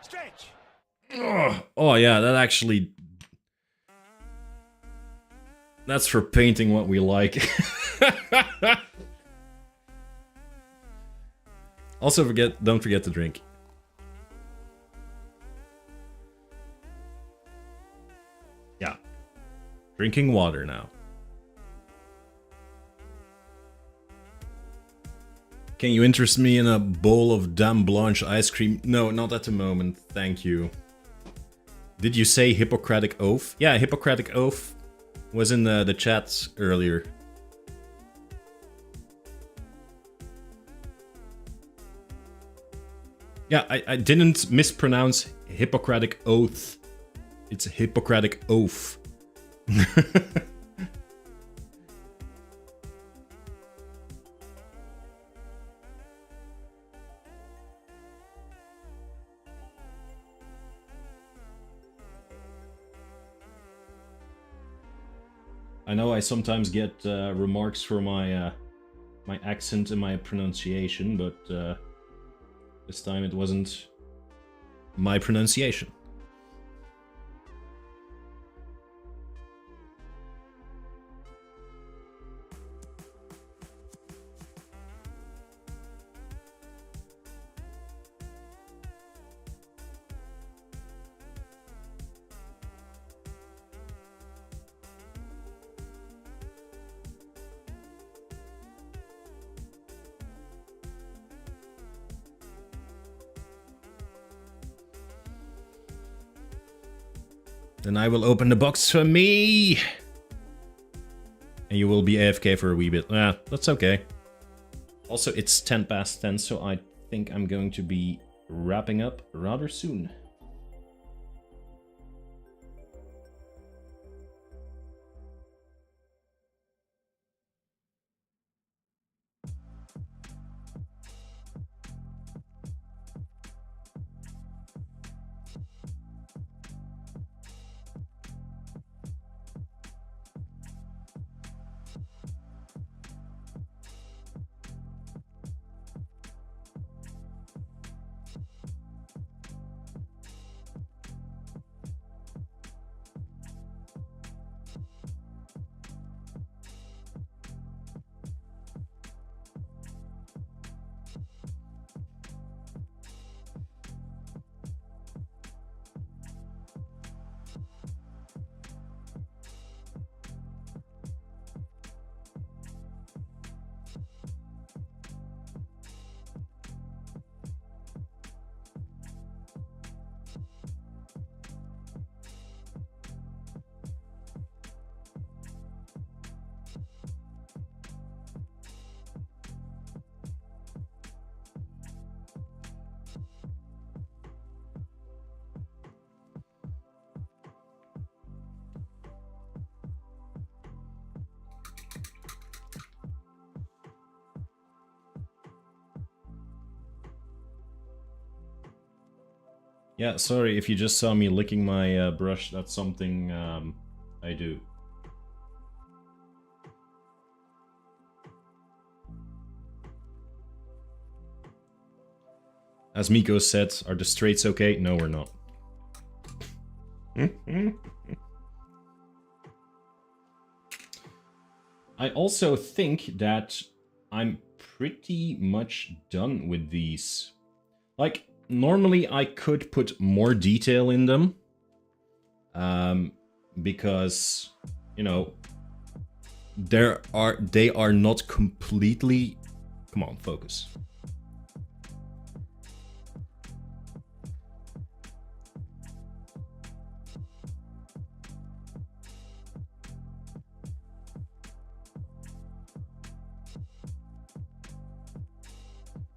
Stretch! Oh yeah, that actually... That's for painting what we like. Also don't forget to drink. Yeah. Drinking water now. Can you interest me in a bowl of Dame Blanche ice cream? No, not at the moment, thank you. Did you say Hippocratic Oath? Yeah, Hippocratic Oath was in the chat earlier. Yeah, I didn't mispronounce Hippocratic Oath. It's Hippocratic Oath. I know I sometimes get remarks for my my accent and my pronunciation, but this time it wasn't my pronunciation. Then I will open the box for me! And you will be AFK for a wee bit. Ah, that's okay. Also, it's 10 past 10, so I think I'm going to be wrapping up rather soon. Yeah, sorry if you just saw me licking my brush, that's something I do. As Miko said, are the straights okay? No, we're not. I also think that I'm pretty much done with these. Like, normally I could put more detail in them. Because, you know, they are not completely... Come on, focus.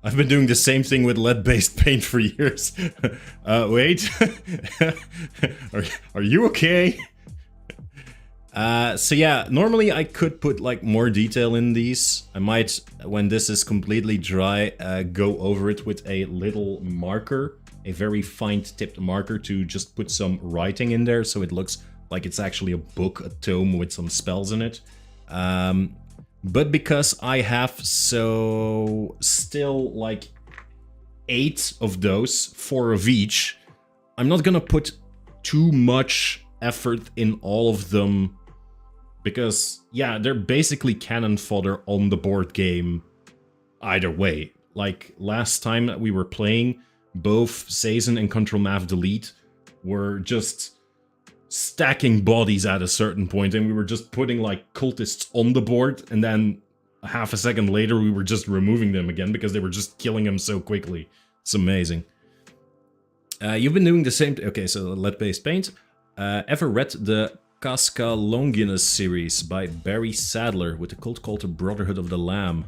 I've been doing the same thing with lead-based paint for years. Wait. are you okay? So yeah, normally I could put like more detail in these. I might, when this is completely dry, go over it with a little marker, a very fine-tipped marker to just put some writing in there so it looks like it's actually a book, a tome with some spells in it. But because I have still like 8 of those, 4 of each, I'm not gonna put too much effort in all of them because, yeah, they're basically cannon fodder on the board game either way. Like, last time that we were playing, both Sazen and Control Mav Delete were just stacking bodies at a certain point, and we were just putting, like, cultists on the board, and then half a second later we were just removing them again because they were just killing them so quickly. It's amazing. You've been doing the same... Okay, so lead-based paint. Ever read the Casca Longinus series by Barry Sadler with the cult called the Brotherhood of the Lamb?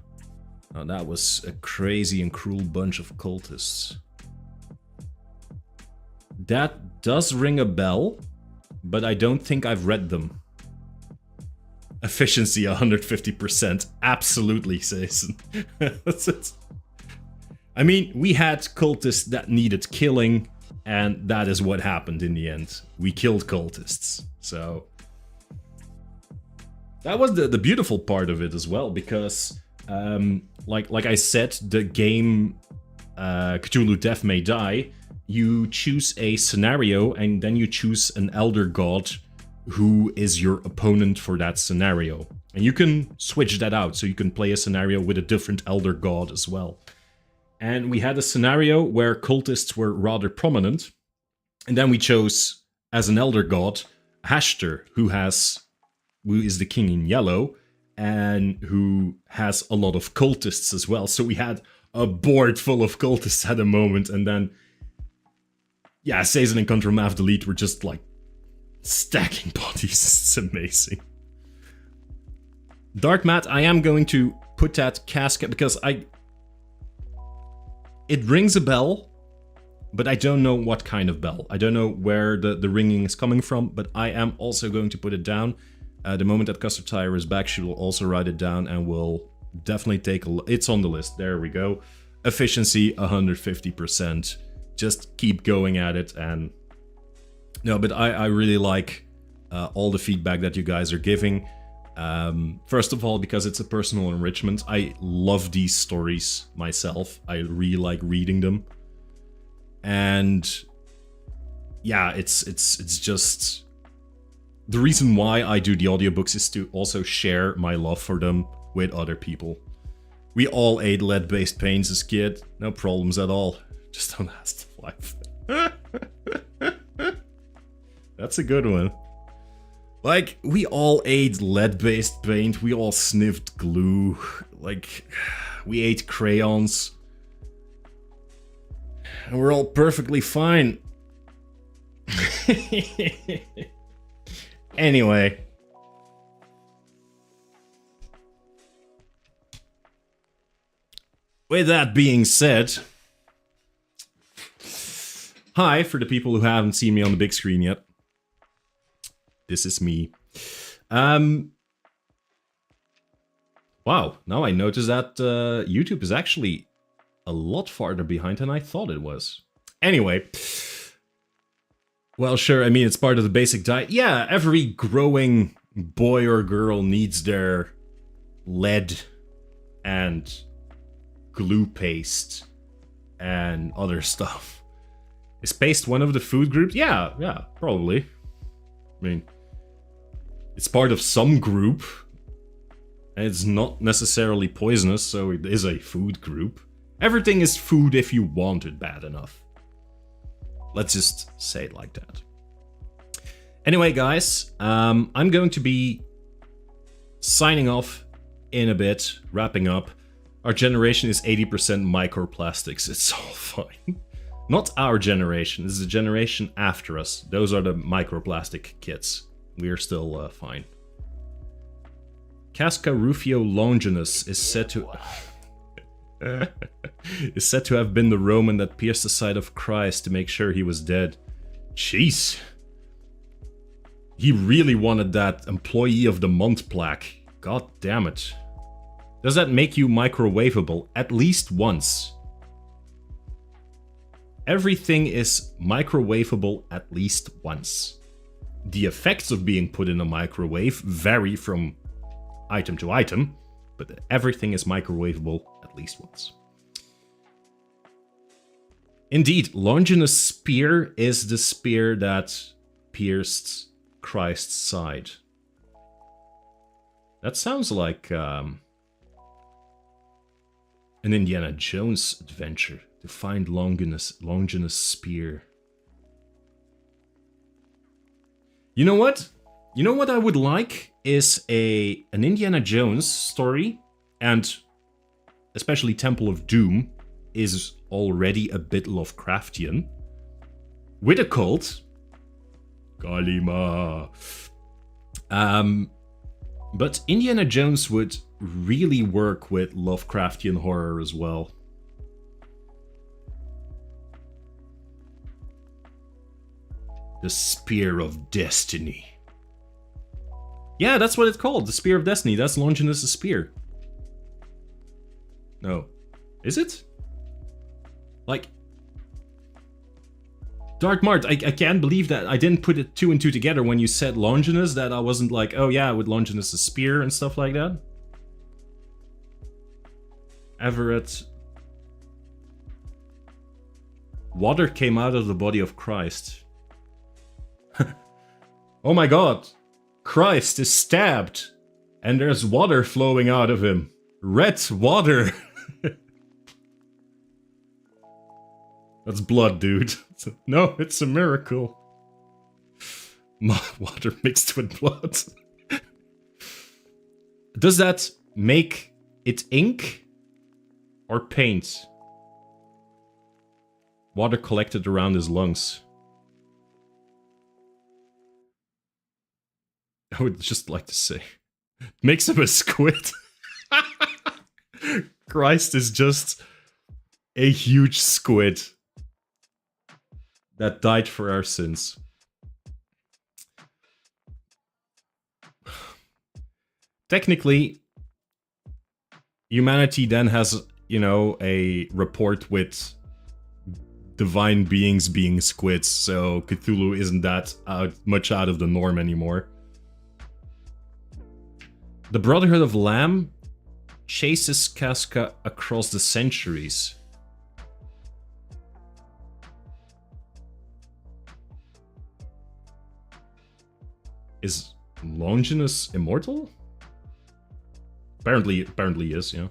Oh, that was a crazy and cruel bunch of cultists. That does ring a bell, but I don't think I've read them. Efficiency 150%. Absolutely, Sason. That's it. I mean, we had cultists that needed killing, and that is what happened in the end. We killed cultists. So that was the beautiful part of it as well, because like I said, the game Cthulhu Death May Die, you choose a scenario and then you choose an elder god who is your opponent for that scenario. And you can switch that out, so you can play a scenario with a different elder god as well. And we had a scenario where cultists were rather prominent, and then we chose, as an elder god, Hashter, who is the king in yellow, and who has a lot of cultists as well. So we had a board full of cultists at a moment, and then, yeah, Sazen and Control Mav Delete were just like stacking bodies. It's amazing. Dark Matt, I am going to put that casket because it rings a bell, but I don't know what kind of bell. I don't know where the ringing is coming from, but I am also going to put it down. The moment that Custard Tire is back, she will also write it down and will definitely take a look. It's on the list. There we go. Efficiency 150%. Just keep going at it. And no, but I really like all the feedback that you guys are giving. First of all, because it's a personal enrichment. I love these stories myself. I really like reading them. And yeah, it's just the reason why I do the audiobooks is to also share my love for them with other people. We all ate lead-based paints as kid, no problems at all. Just don't ask the wife. That's a good one. Like, we all ate lead-based paint, we all sniffed glue, like, we ate crayons. And we're all perfectly fine. Anyway. With that being said... Hi, for the people who haven't seen me on the big screen yet. This is me. Wow, now I notice that YouTube is actually a lot farther behind than I thought it was. Anyway. Well, sure, I mean, it's part of the basic diet. Yeah, every growing boy or girl needs their lead and glue paste and other stuff. Is paste one of the food groups? Yeah, probably. I mean, it's part of some group. And it's not necessarily poisonous, so it is a food group. Everything is food if you want it bad enough. Let's just say it like that. Anyway, guys, I'm going to be signing off in a bit, wrapping up. Our generation is 80% microplastics. It's all fine. Not our generation. This is the generation after us. Those are the microplastic kids. We are still fine. Casca Rufio Longinus is said to have been the Roman that pierced the side of Christ to make sure he was dead. Jeez. He really wanted that Employee of the Month plaque. God damn it. Does that make you microwavable at least once? Everything is microwavable at least once. The effects of being put in a microwave vary from item to item, but everything is microwavable at least once. Indeed, Longinus' spear is the spear that pierced Christ's side. That sounds like an Indiana Jones adventure to find Longinus' spear. You know what? You know what I would like is an Indiana Jones story, and especially Temple of Doom is already a bit Lovecraftian, with a cult. Kalima. But Indiana Jones would really work with Lovecraftian horror as well. The Spear of Destiny. Yeah, that's what it's called. The Spear of Destiny. That's Longinus' spear. No. Is it? Like... Dark Mart, I can't believe that I didn't put it 2 and 2 together when you said Longinus, that I wasn't like, oh yeah, with Longinus' spear and stuff like that. Everett. Water came out of the body of Christ. Oh my god. Christ is stabbed. And there's water flowing out of him. Red water. That's blood, dude. No, it's a miracle. Water mixed with blood. Does that make it ink or paint? Water collected around his lungs. I would just like to say, makes him a squid. Christ is just a huge squid that died for our sins. Technically, humanity then has, you know, a rapport with divine beings being squids, so Cthulhu isn't that much out of the norm anymore. The Brotherhood of Lamb chases Casca across the centuries. Is Longinus immortal? Apparently he is, yeah.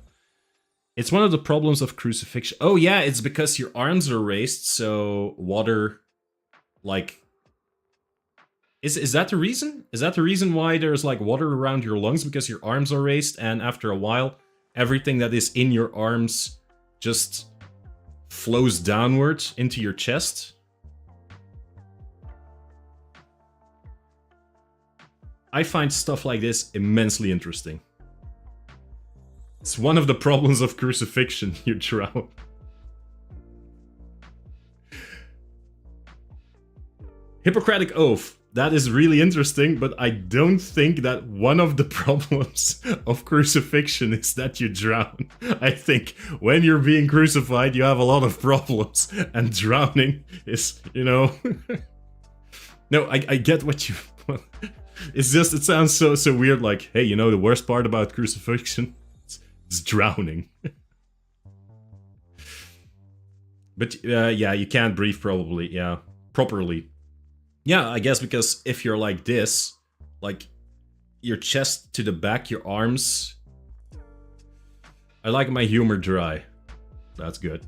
It's one of the problems of crucifixion. Oh yeah, it's because your arms are raised, so water, like... Is that the reason? Is that the reason why there's like water around your lungs? Because your arms are raised, and after a while, everything that is in your arms just flows downward into your chest? I find stuff like this immensely interesting. It's one of the problems of crucifixion, you drown. Hippocratic Oath. That is really interesting, but I don't think that one of the problems of crucifixion is that you drown. I think when you're being crucified, you have a lot of problems, and drowning is, you know... No, I get what you... It's just, it sounds so weird, like, hey, you know the worst part about crucifixion? It's drowning. But, yeah, you can't breathe probably, yeah, properly. Yeah, I guess because if you're like this, like, your chest to the back, your arms I like my humor dry. That's good.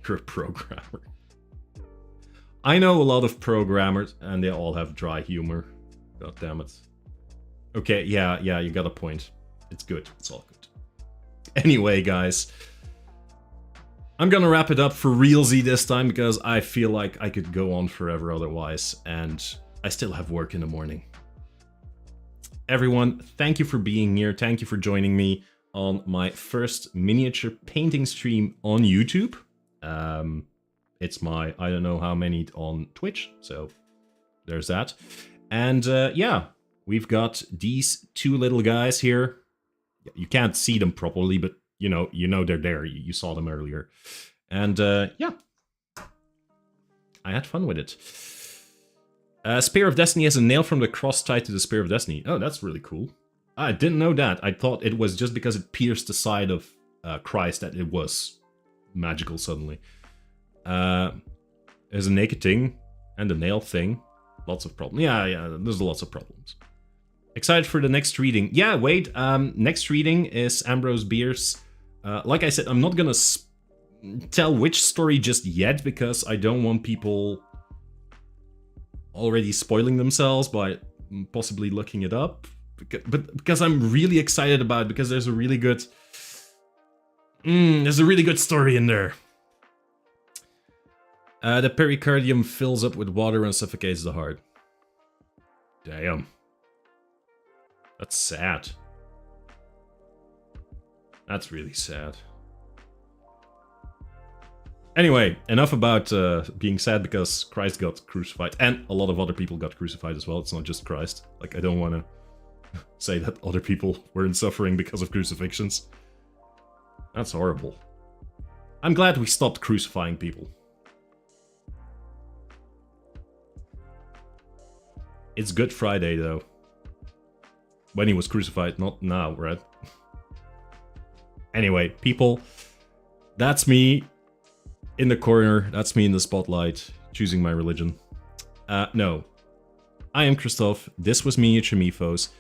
You're a programmer. I know a lot of programmers, and they all have dry humor. God damn it. Okay, yeah, you got a point. It's good. It's all good. Anyway, guys. I'm gonna wrap it up for realsy this time, because I feel like I could go on forever otherwise, and I still have work in the morning. Everyone, thank you for being here. Thank you for joining me on my first miniature painting stream on YouTube. It's my, I don't know how many on Twitch, so there's that. And yeah, we've got these two little guys here. You can't see them properly, but you know they're there. You saw them earlier. And yeah, I had fun with it. Spear of Destiny has a nail from the cross tied to the Spear of Destiny. Oh, that's really cool. I didn't know that. I thought it was just because it pierced the side of Christ that it was magical suddenly. There's a naked thing and a nail thing. Lots of problems. Yeah, there's lots of problems. Excited for the next reading. Yeah, wait. Next reading is Ambrose Bierce. Like I said, I'm not gonna tell which story just yet, because I don't want people already spoiling themselves by possibly looking it up. But because I'm really excited about it, because there's a really good story in there. The pericardium fills up with water and suffocates the heart. Damn. That's sad. That's really sad. Anyway, enough about being sad because Christ got crucified. And a lot of other people got crucified as well. It's not just Christ. Like, I don't want to say that other people weren't suffering because of crucifixions. That's horrible. I'm glad we stopped crucifying people. It's Good Friday, though. When he was crucified, not now, right? Anyway, people, that's me in the corner. That's me in the spotlight, choosing my religion. No. I am Christoph. This was Miniature Mythos.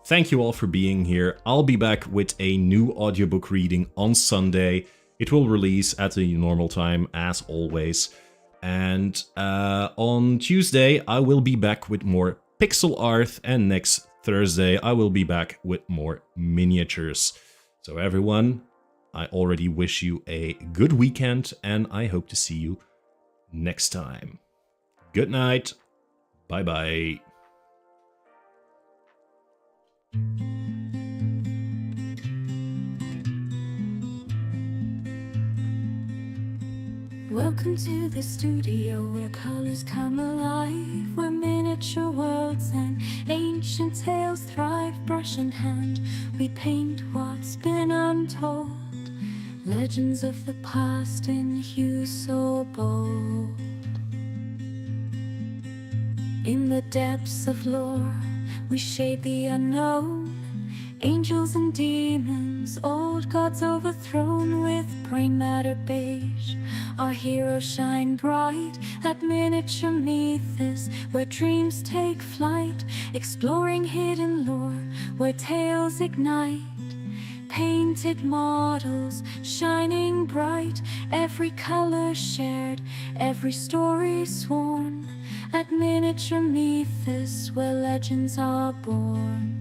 Thank you all for being here. I'll be back with a new audiobook reading on Sunday. It will release at the normal time, as always. And on Tuesday, I will be back with more pixel art, and next Thursday, I will be back with more miniatures. So everyone, I already wish you a good weekend, and I hope to see you next time. Good night. Bye-bye. Welcome to the studio where colors come alive, where miniature worlds and ancient tales thrive. Brush in hand, we paint what's been untold, legends of the past in hues so bold. In the depths of lore, we shade the unknown, angels and demons, old gods overthrown. With brain matter beige, our heroes shine bright at Miniature Mythos, where dreams take flight, exploring hidden lore, where tales ignite. Painted models shining bright, every color shared, every story sworn, at Miniature Mythos, where legends are born.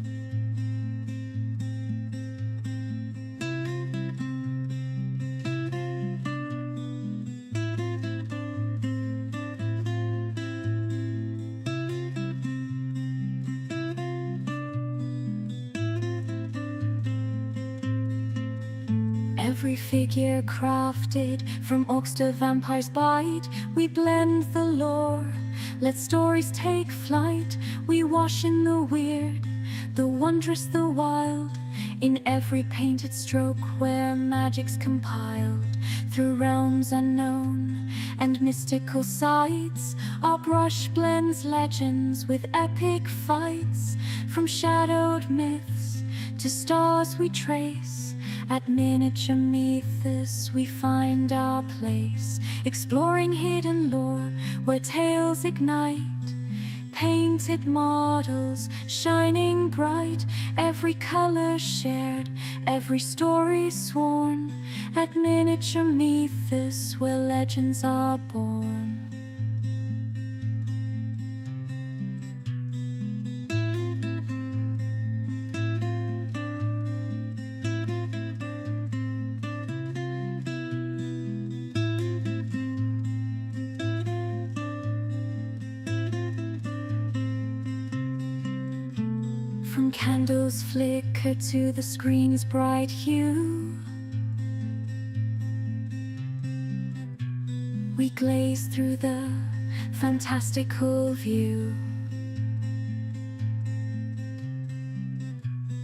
Every figure crafted, from orcs to vampires bite, we blend the lore, let stories take flight. We wash in the weird, the wondrous, the wild, in every painted stroke where magic's compiled. Through realms unknown and mystical sights, our brush blends legends with epic fights. From shadowed myths to stars we trace, at Miniature Mythos we find our place, exploring hidden lore where tales ignite. painted models shining bright, every color shared, every story sworn, at miniature mythos where legends are born. From candles flicker to the screen's bright hue, we glaze through the fantastical view.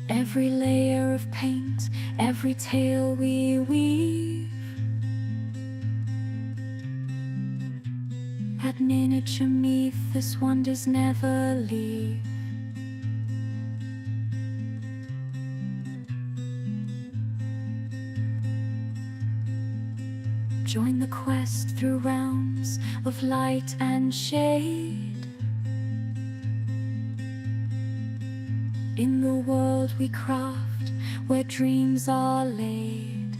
Every layer of paint, every tale we weave, at miniature mythos wonders never leave. Join the quest through realms of light and shade. In the world we craft, where dreams are laid.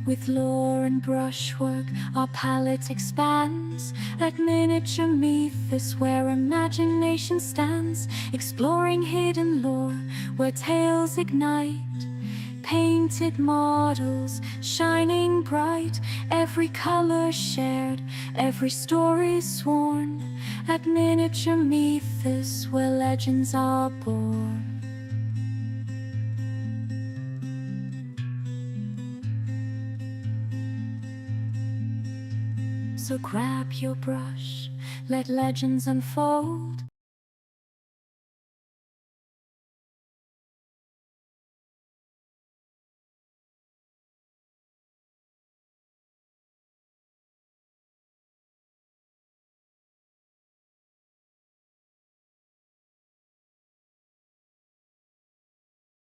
With lore and brushwork, our palette expands, at miniature mythos where imagination stands. Exploring hidden lore, where tales ignite. Painted models shining bright, every color shared, every story sworn, at miniature mythos where legends are born. So grab your brush, let legends unfold.